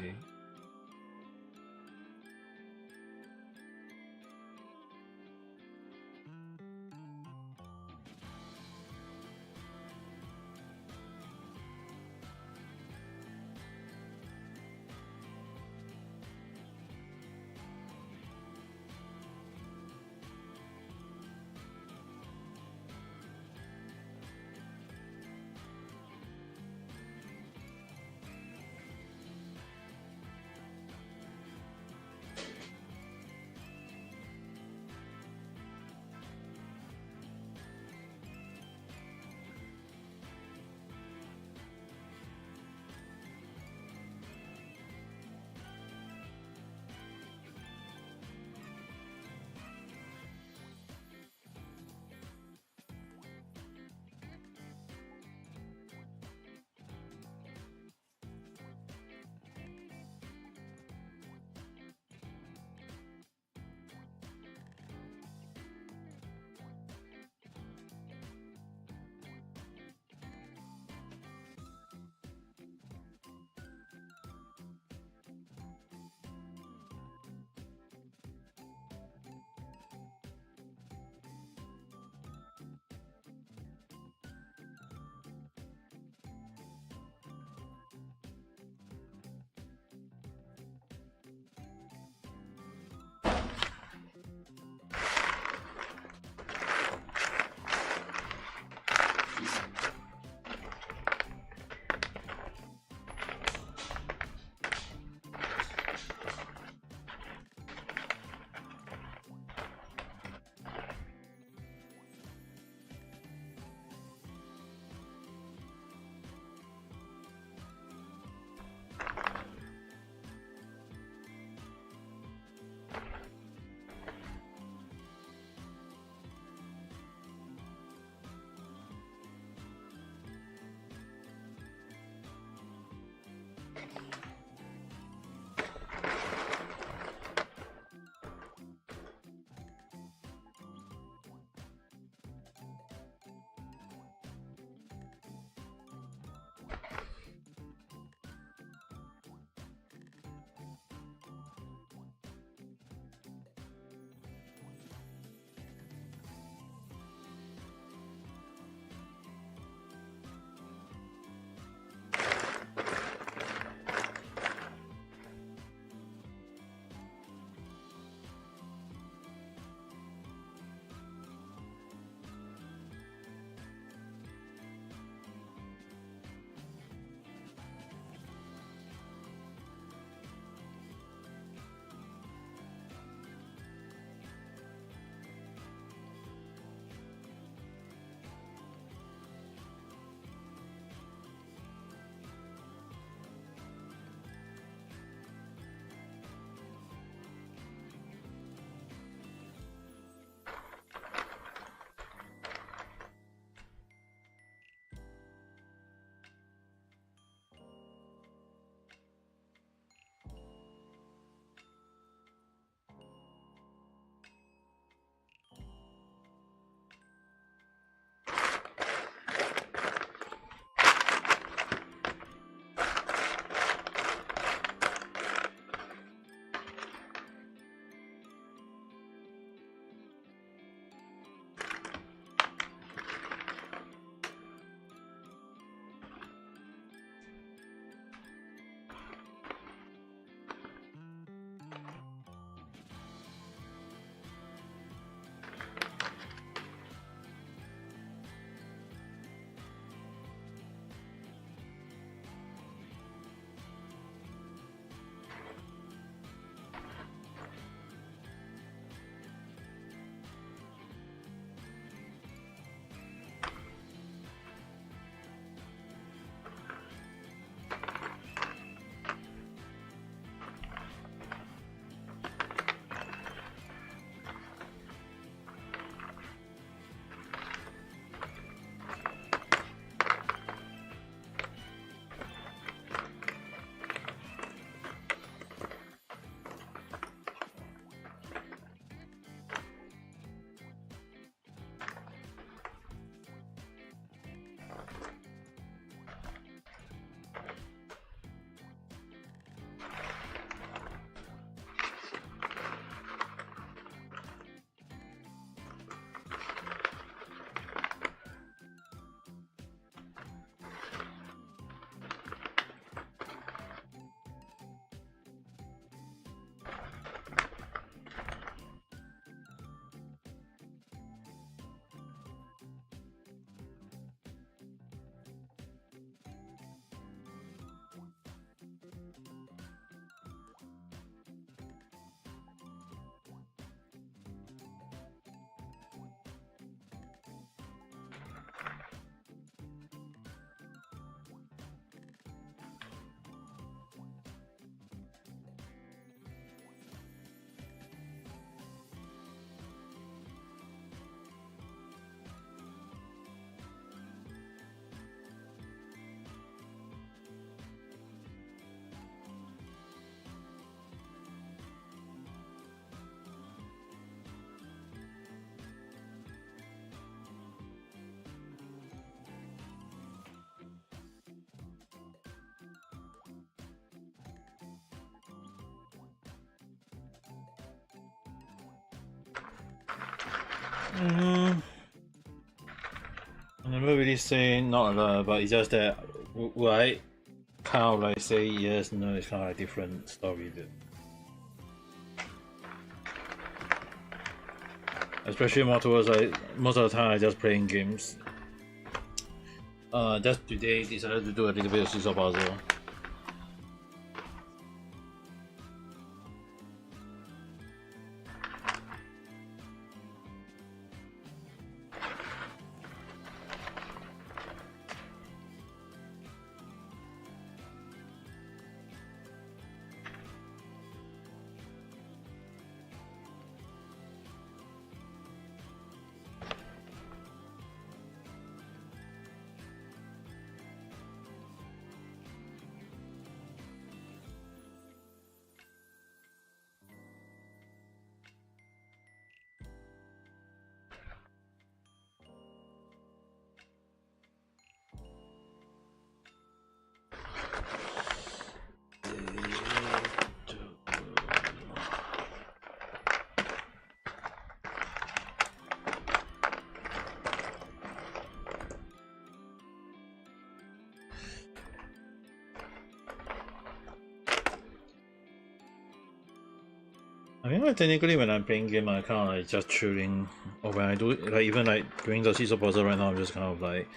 Okay. I never really say not a lot, but it's just that would I kind of like say yes, no, it's kind of like different story. Especially more towards like most of the time I just playing games. Just today decided to do a little bit of Jig-Saw puzzle. I mean, like, technically, when I'm playing game, I kind of like just chilling. Or when I do like even like doing the Jig-Saw puzzle right now, I'm just kind of like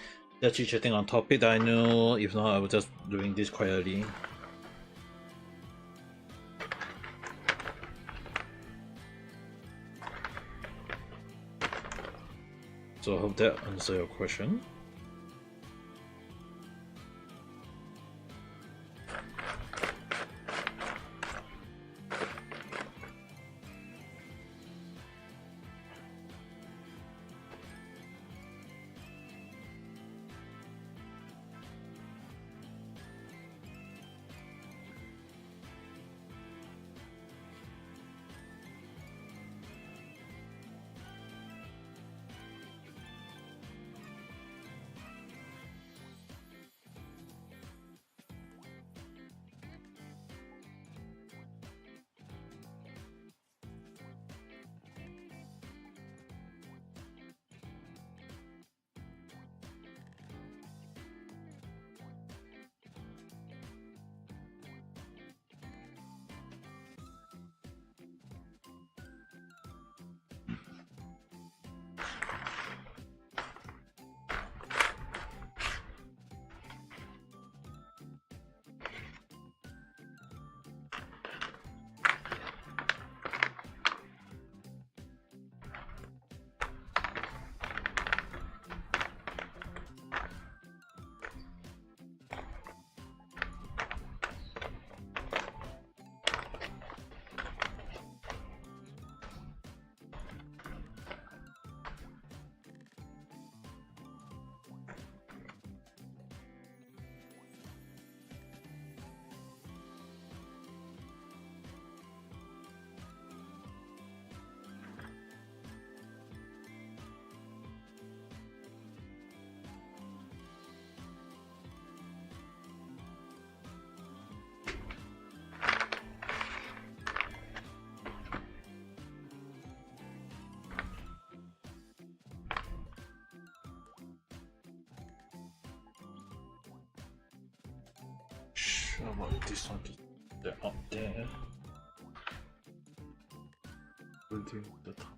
just chit-chatting on topic that I know. If not, I would just doing this quietly. So I hope that answers your question. How about this one? They're up there. We'll do the top.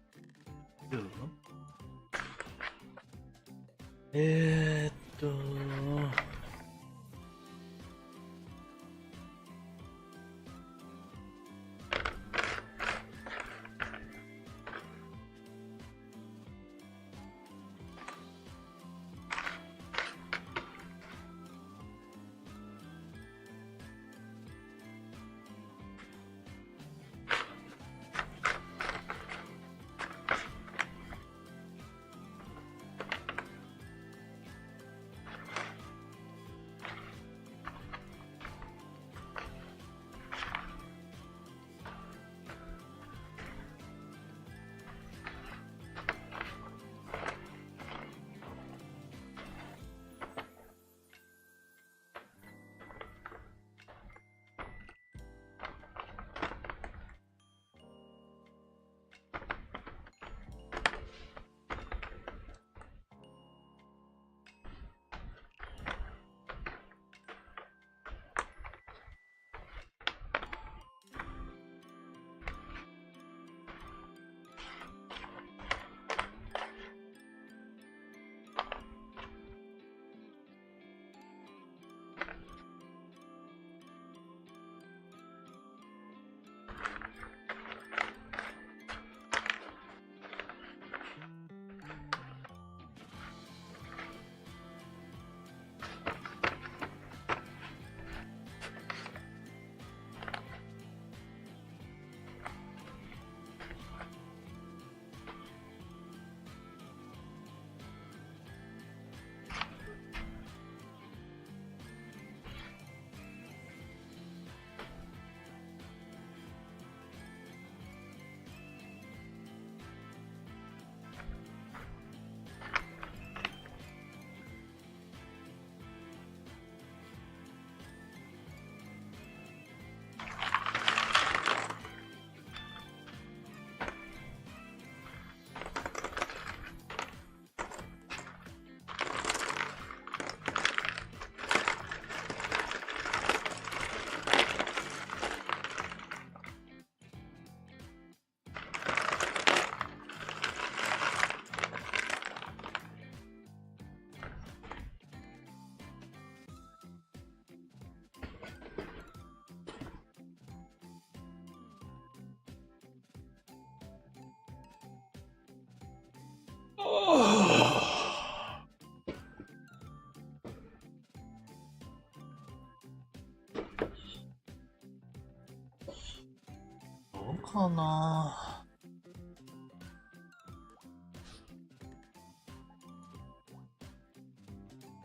かな。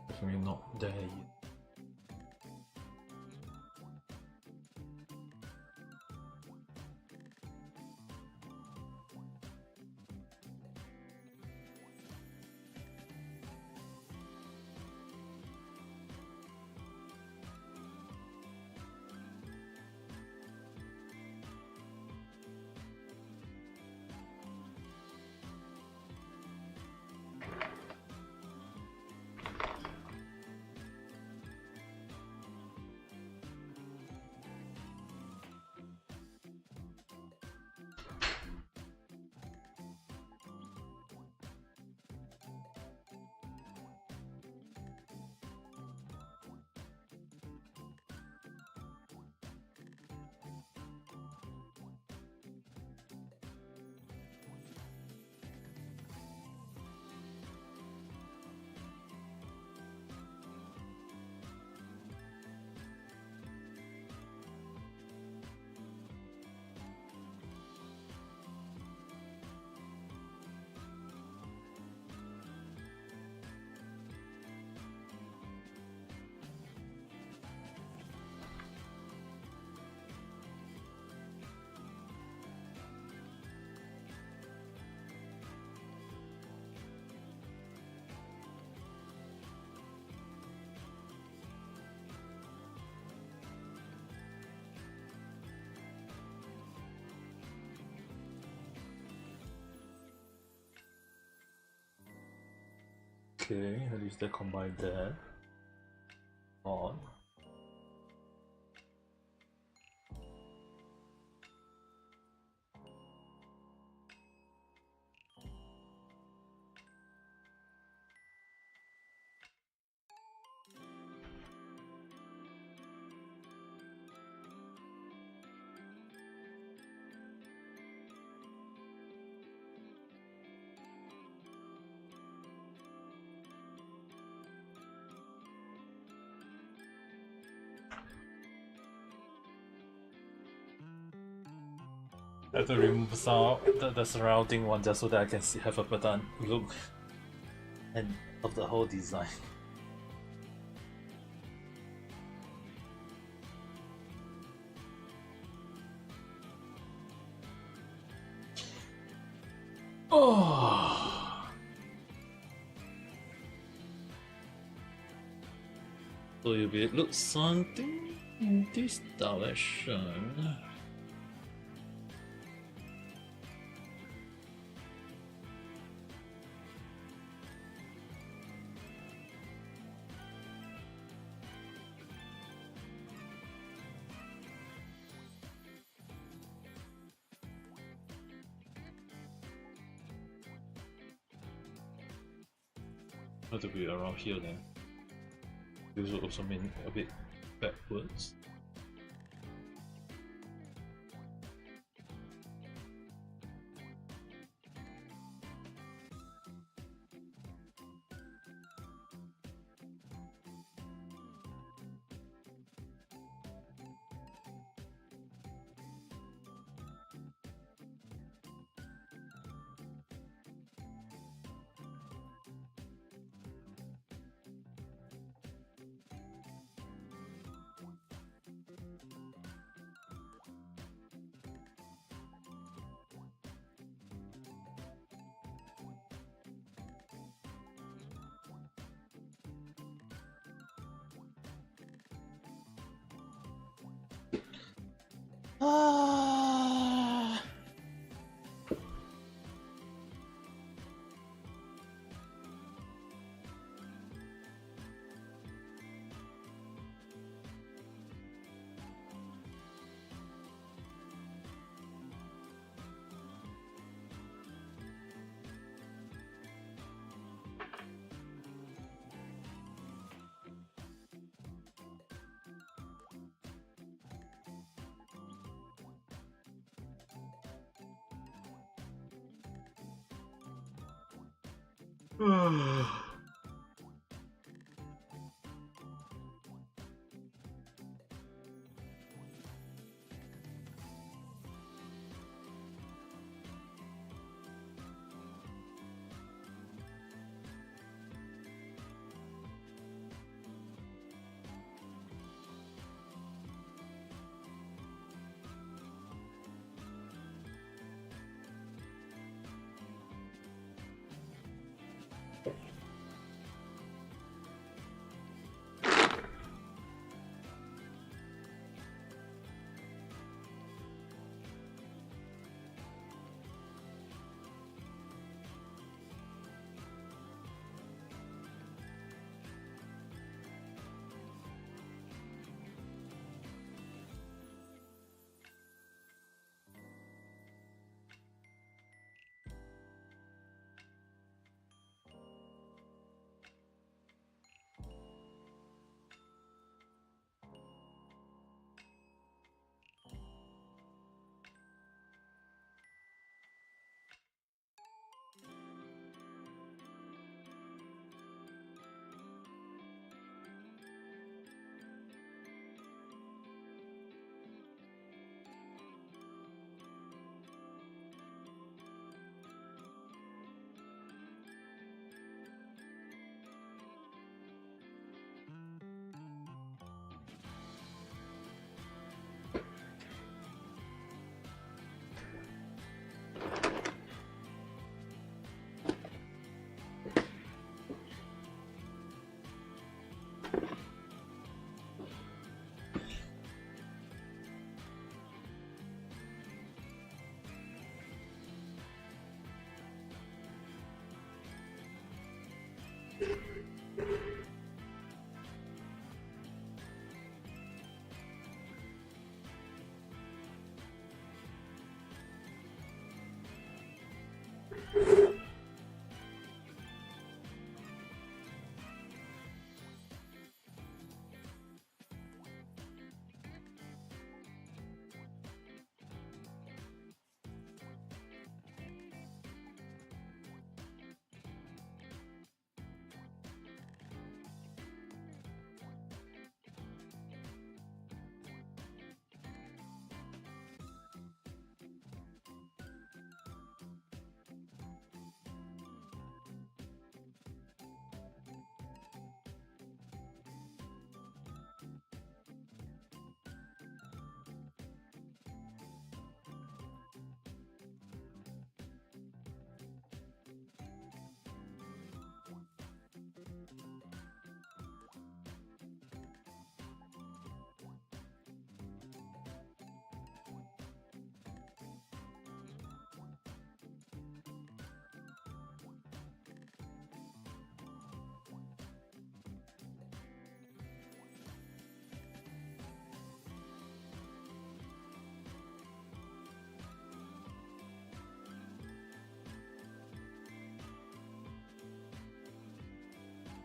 Definitely not there yet. Okay, at least they combine that on. I have to remove some the surrounding one just so that I can have a better look and of the whole design. Oh. So you will look something in this direction. Have to be around here then. This will also mean a bit backwards. Ah.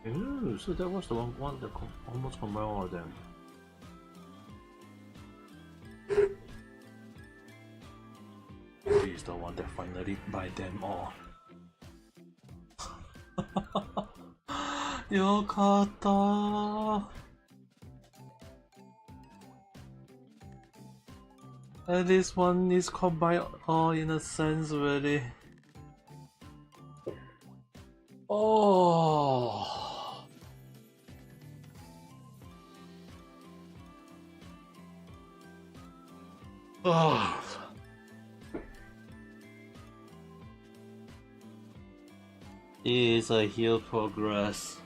Ooh, so that was the one that almost combined all of them. He's the one that finally buy them all. Yokata! At least one is combined all in a sense really. Oh! Oh! It is a huge progress.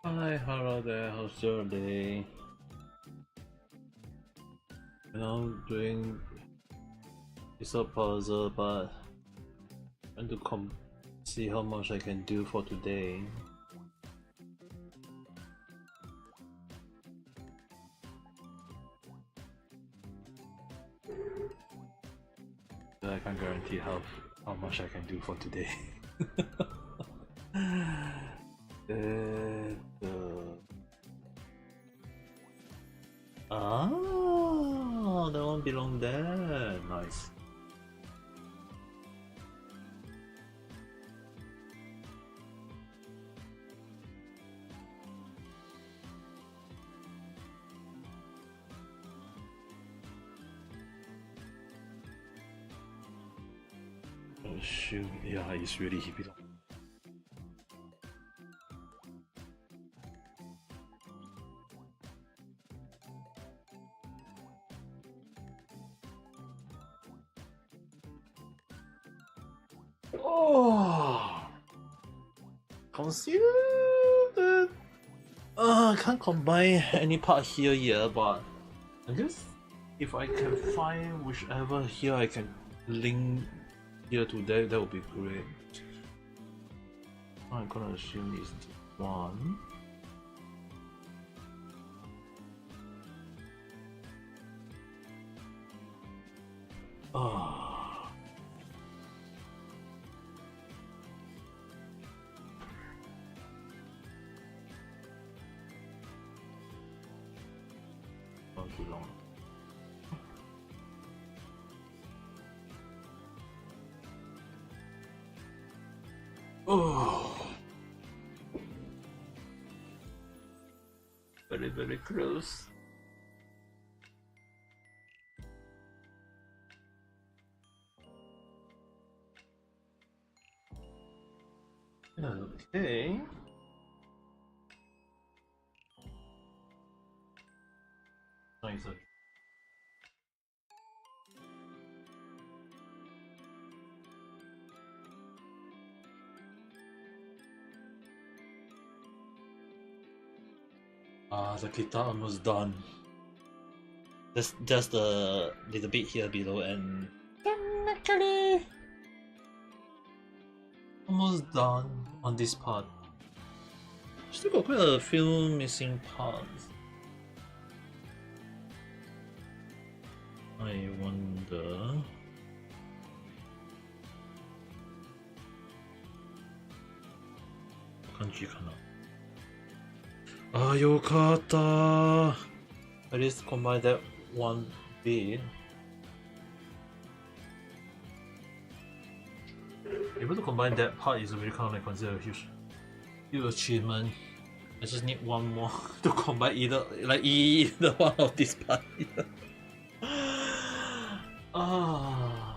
Hi, hello there, how's your day? I'm doing it's a puzzle, but I'm trying to see how much I can do for today. But I can't guarantee how much I can do for today. Ah, that one belong there. Nice. Oh shoot, yeah, it's really belong. Oh, consider that. I can't combine any part here yet, but I guess if I can find whichever here I can link here to that, that would be great. I'm gonna assume it's this one. Ah. Not too long. Oh, very close. Okay. Nice. Ah, the guitar almost done. Just the little bit here below and technically almost done on this part. Still got quite a few missing parts. I wonder. Kanji kana. Ah, yokatta. At least combine that one bit. Able to combine that part is already kind of like considered a huge achievement. I just need one more to combine either one of these parts. Ah.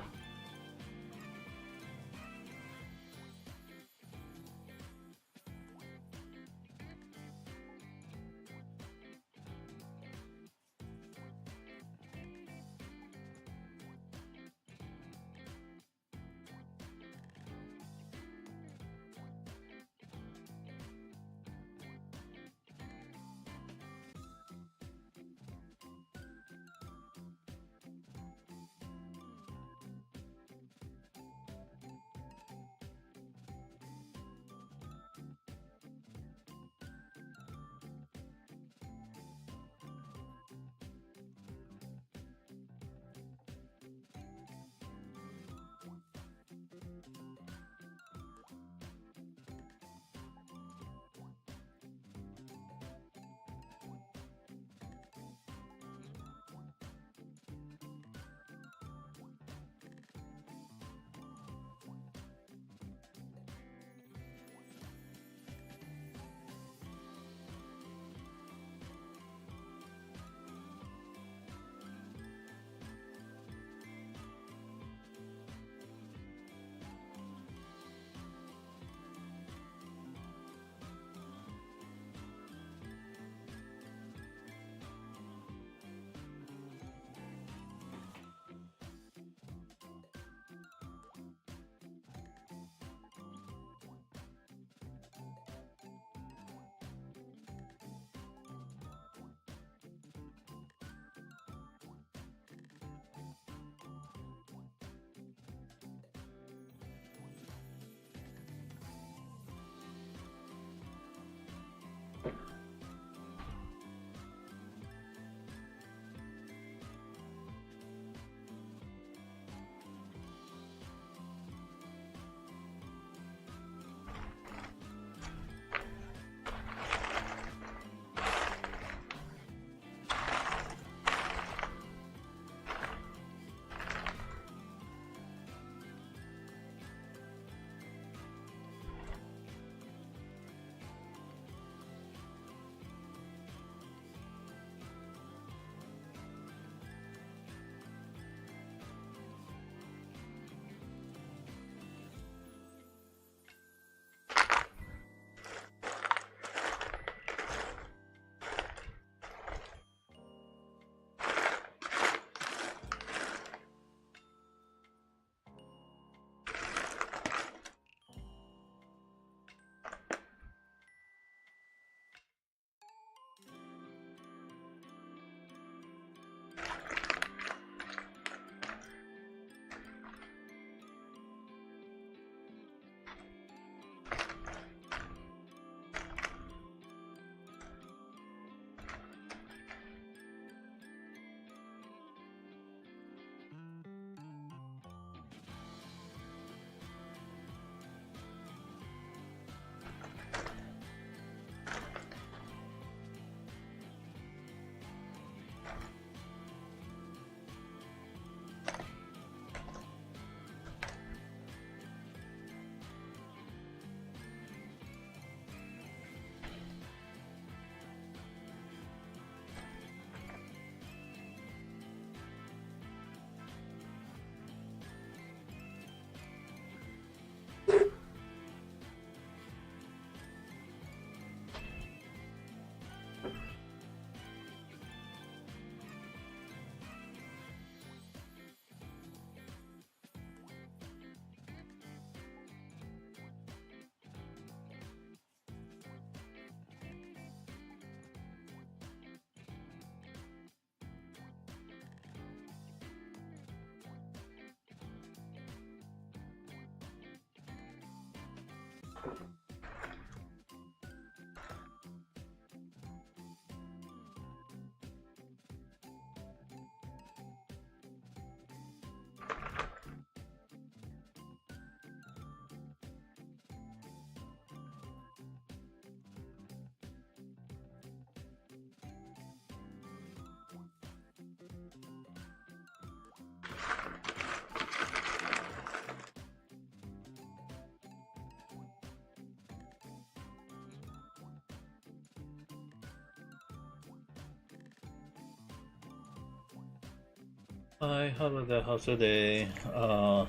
Hi, hello there, how's your day? Right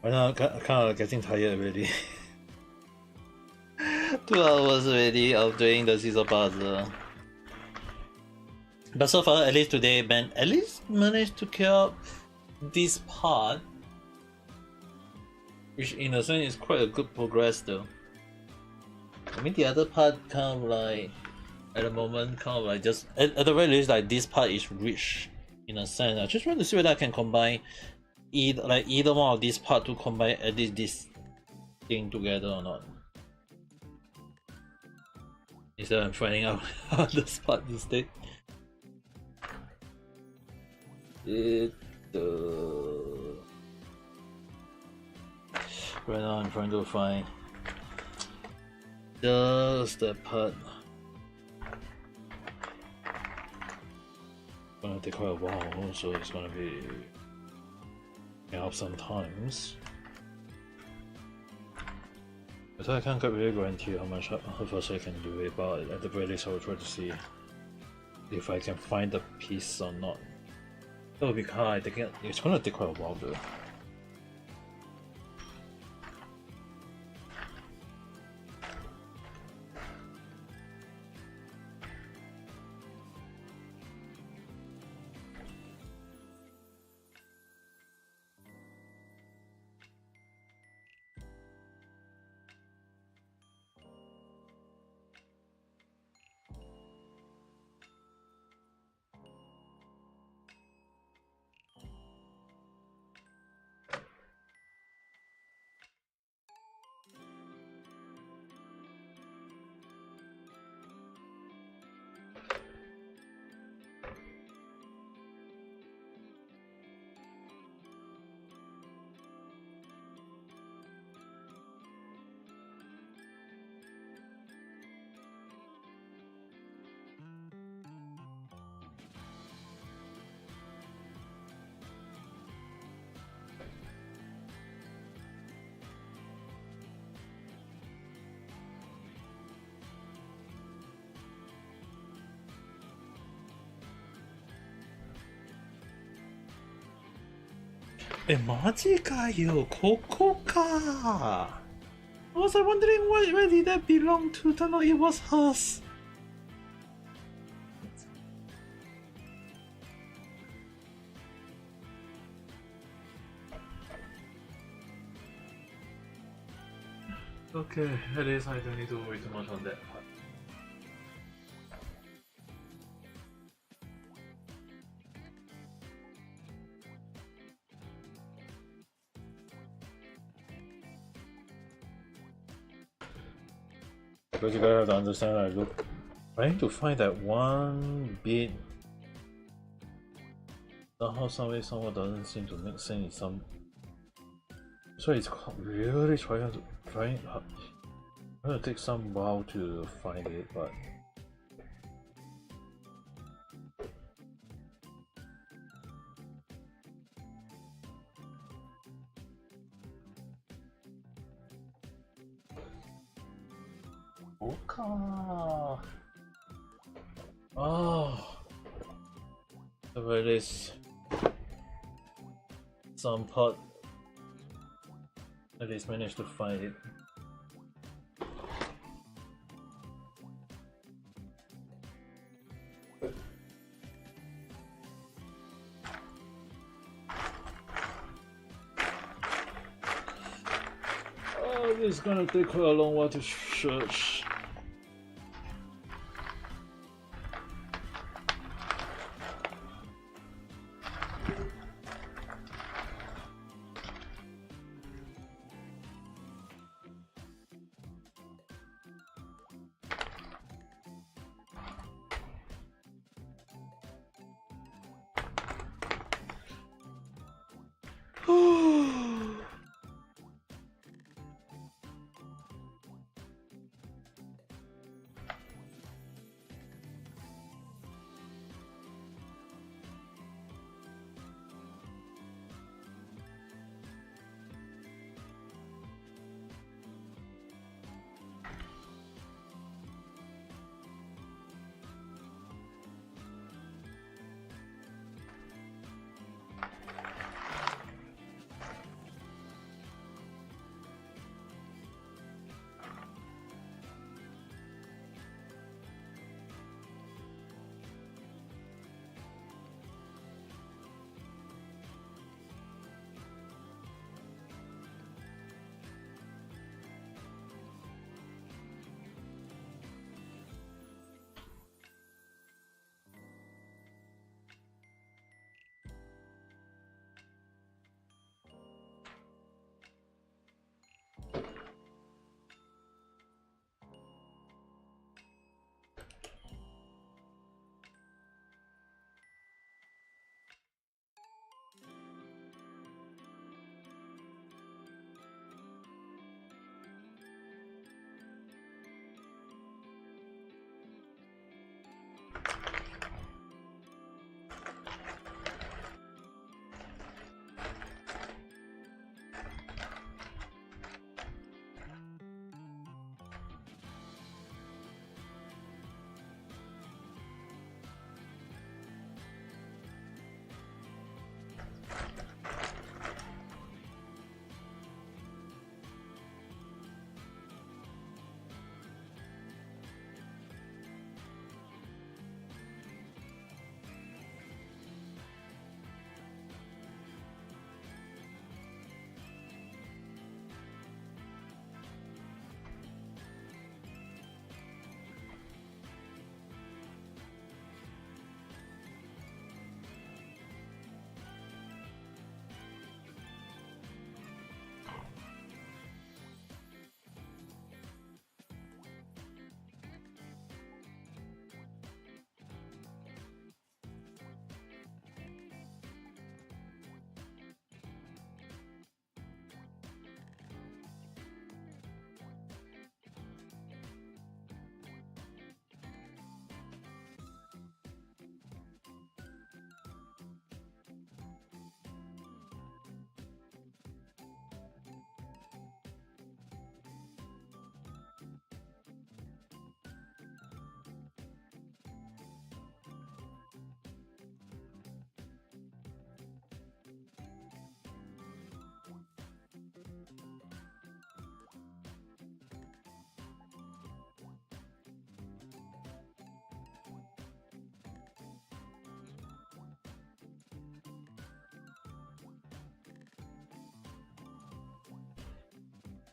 now I'm kind of getting tired already. 2 hours already of doing the Jig-Saw puzzle. But so far, at least today, Ben at least managed to clear up this part, which in a sense is quite a good progress though. I mean, the other part kind of like, at the moment, kind of like just, at the very least, like this part is rich in a sense. I just want to see whether I can combine either one of these parts to combine at least this thing together or not. Instead I'm finding out how this part instead. Right now I'm trying to find just that part. It's gonna take quite a while, so it's gonna be up sometimes. But I can't really guarantee how fast I can do it, but at the very least I will try to see if I can find the piece or not. That would be kind of, it's gonna take quite a while though. Majikayo, Kokoka! I was wondering where did that belong to? Turn out it was hers. Okay, at least I don't need to worry too much on that part. Because you guys have to understand, I look trying to find that one bit. Somehow, some way, someone doesn't seem to make sense. So it's really trying to take some while to find it, but. Oh, there is some part. At least managed to find it. Oh, this is gonna take quite a long while to search.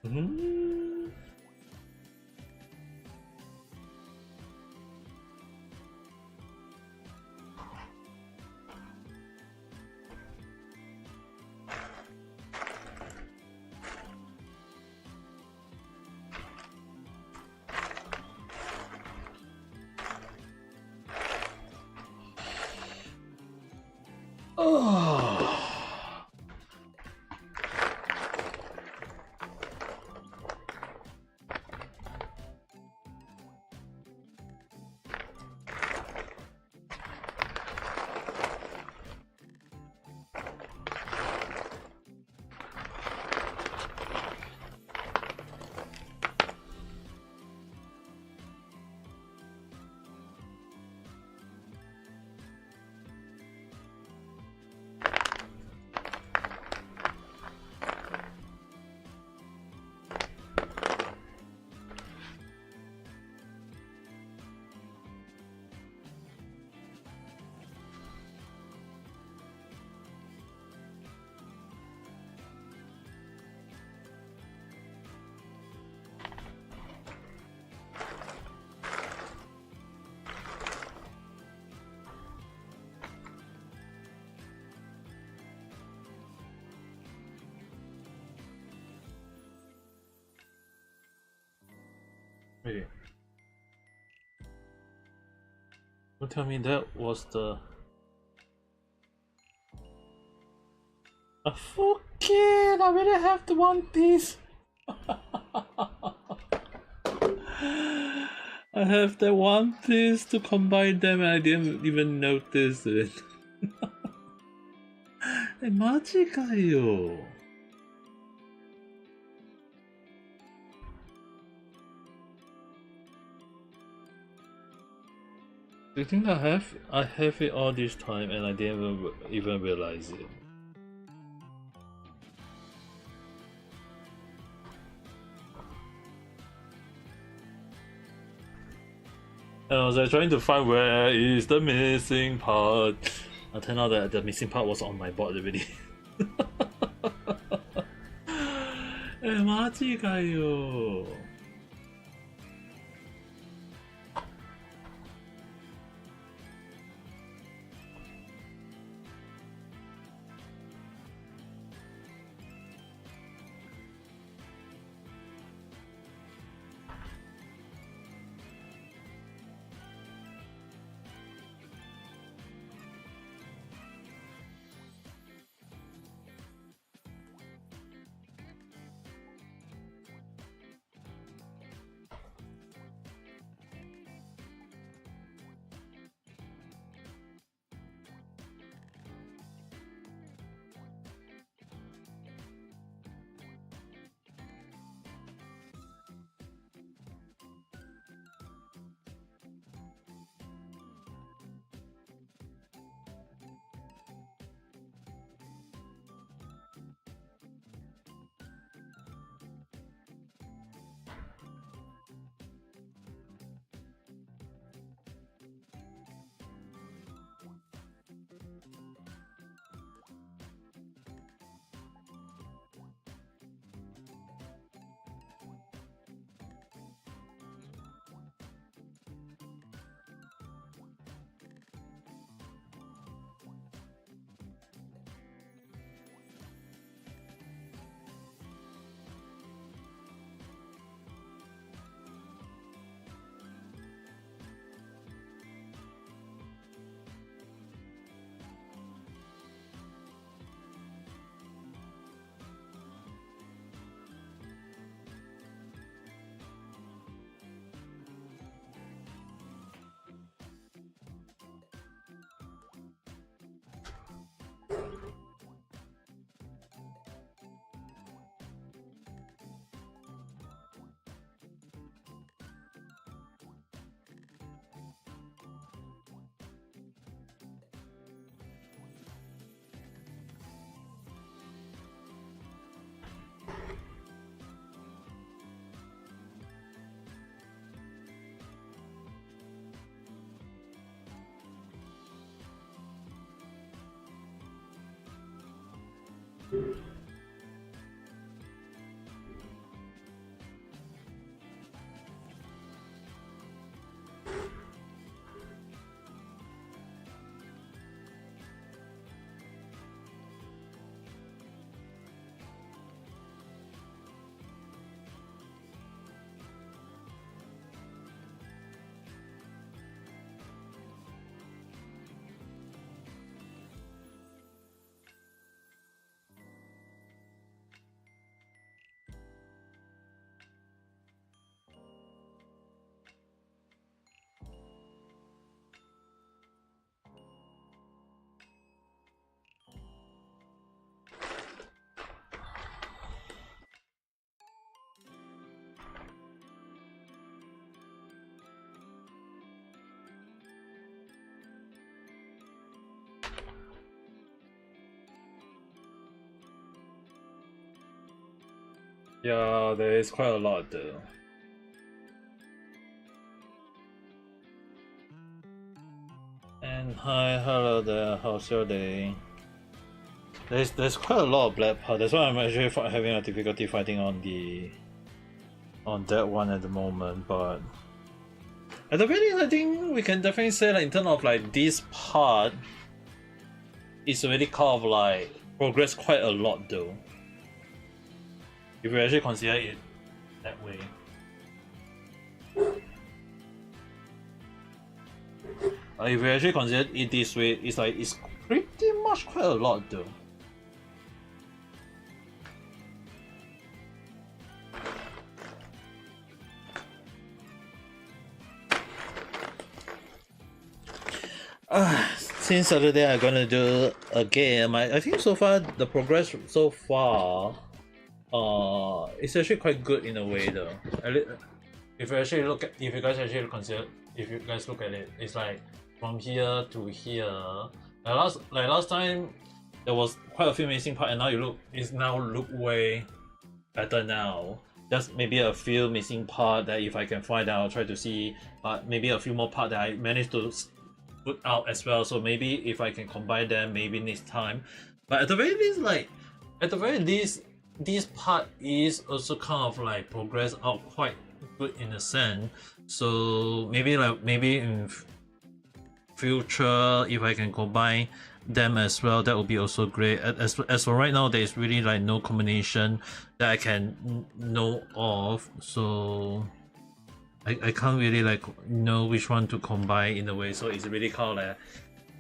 Mm. Oh. Wait. Don't tell me that was the... I forget! I really have the One Piece! I have the One Piece to combine them and I didn't even notice it. え、マジかよ。Do you think I have it all this time and I didn't even realize it? And I was like trying to find where is the missing part. I turned out that the missing part was on my board already. え、マジかよ。Yeah, there is quite a lot though. And hi, hello there, how's your day? There's quite a lot of black part, that's why I'm actually having a difficulty fighting on that one at the moment, but at the very least I think we can definitely say that in terms of like this part it's already kind of like progressed quite a lot though. If you actually consider it that way. If you actually consider it this way, it's like it's pretty much quite a lot though. Since Saturday I'm gonna do a game. I think so far the progress so far it's actually quite good in a way though. If you actually look at, if you guys actually consider, if you guys look at it, it's like from here to here. Like last time there was quite a few missing parts, and now it's now look way better now. Just maybe a few missing parts that if I can find out, I'll try to see. But maybe a few more parts that I managed to put out as well. So maybe if I can combine them, maybe next time. But at the very least, this part is also kind of like progress out quite good in a sense. So maybe in future, if I can combine them as well, that would be also great. As for right now, there is really like no combination that I can know of, so I can't really like know which one to combine in a way. So it's really kind of like,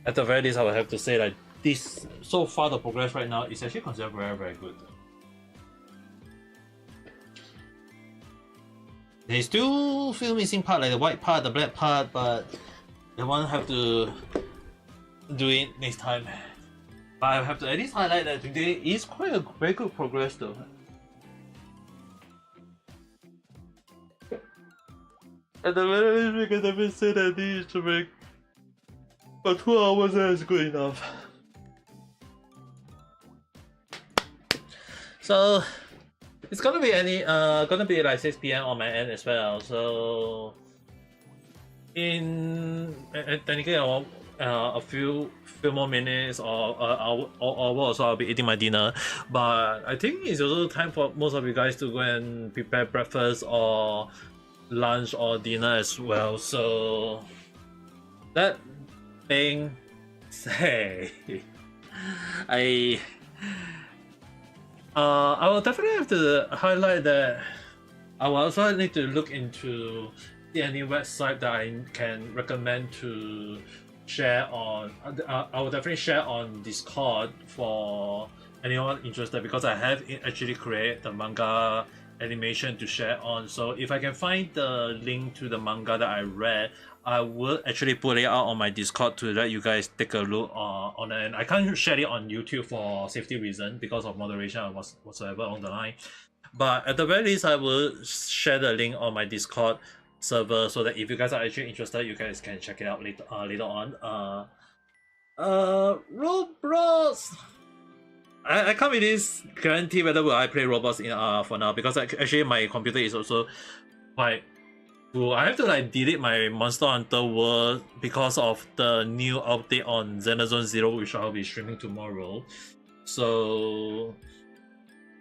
at the very least, I would have to say like this so far the progress right now is actually considered very good. There's still few missing part, like the white part, the black part, but the one have to do it next time. But I have to at least highlight that today is quite a very good progress though. At the very least, we can definitely say that this is to make for 2 hours is good enough. So it's gonna be like 6 PM on my end as well. So in technically a few more minutes or hour or so I'll be eating my dinner. But I think it's also time for most of you guys to go and prepare breakfast or lunch or dinner as well. So that being said, I will definitely have to highlight that I will also need to look into any website that I can recommend to share on. I will definitely share on Discord for anyone interested, because I have actually created the manga animation to share on. So if I can find the link to the manga that I read, I will actually put it out on my Discord to let you guys take a look on it. And I can't share it on YouTube for safety reasons because of moderation or whatsoever on the line. But at the very least, I will share the link on my Discord server so that if you guys are actually interested, you guys can check it out later on. Roblox. I can't really guarantee whether will I play Roblox in for now, because actually my computer is also quite full. I have to like delete my Monster Hunter World because of the new update on Xenozone Zero, which I'll be streaming tomorrow. So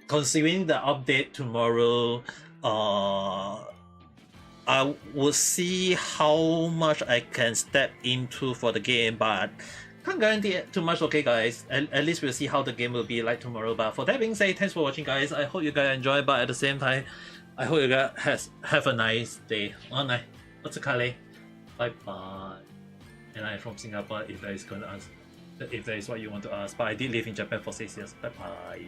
considering the update tomorrow, I will see how much I can step into for the game, but can't guarantee too much. Okay, guys, at least we'll see how the game will be like tomorrow. But for that being said, thanks for watching, guys. I hope you guys enjoy, but at the same time, I hope you guys have a nice day. What's a bye bye. And I'm from Singapore. If that is what you want to ask, but I did live in Japan for 6 years. Bye bye.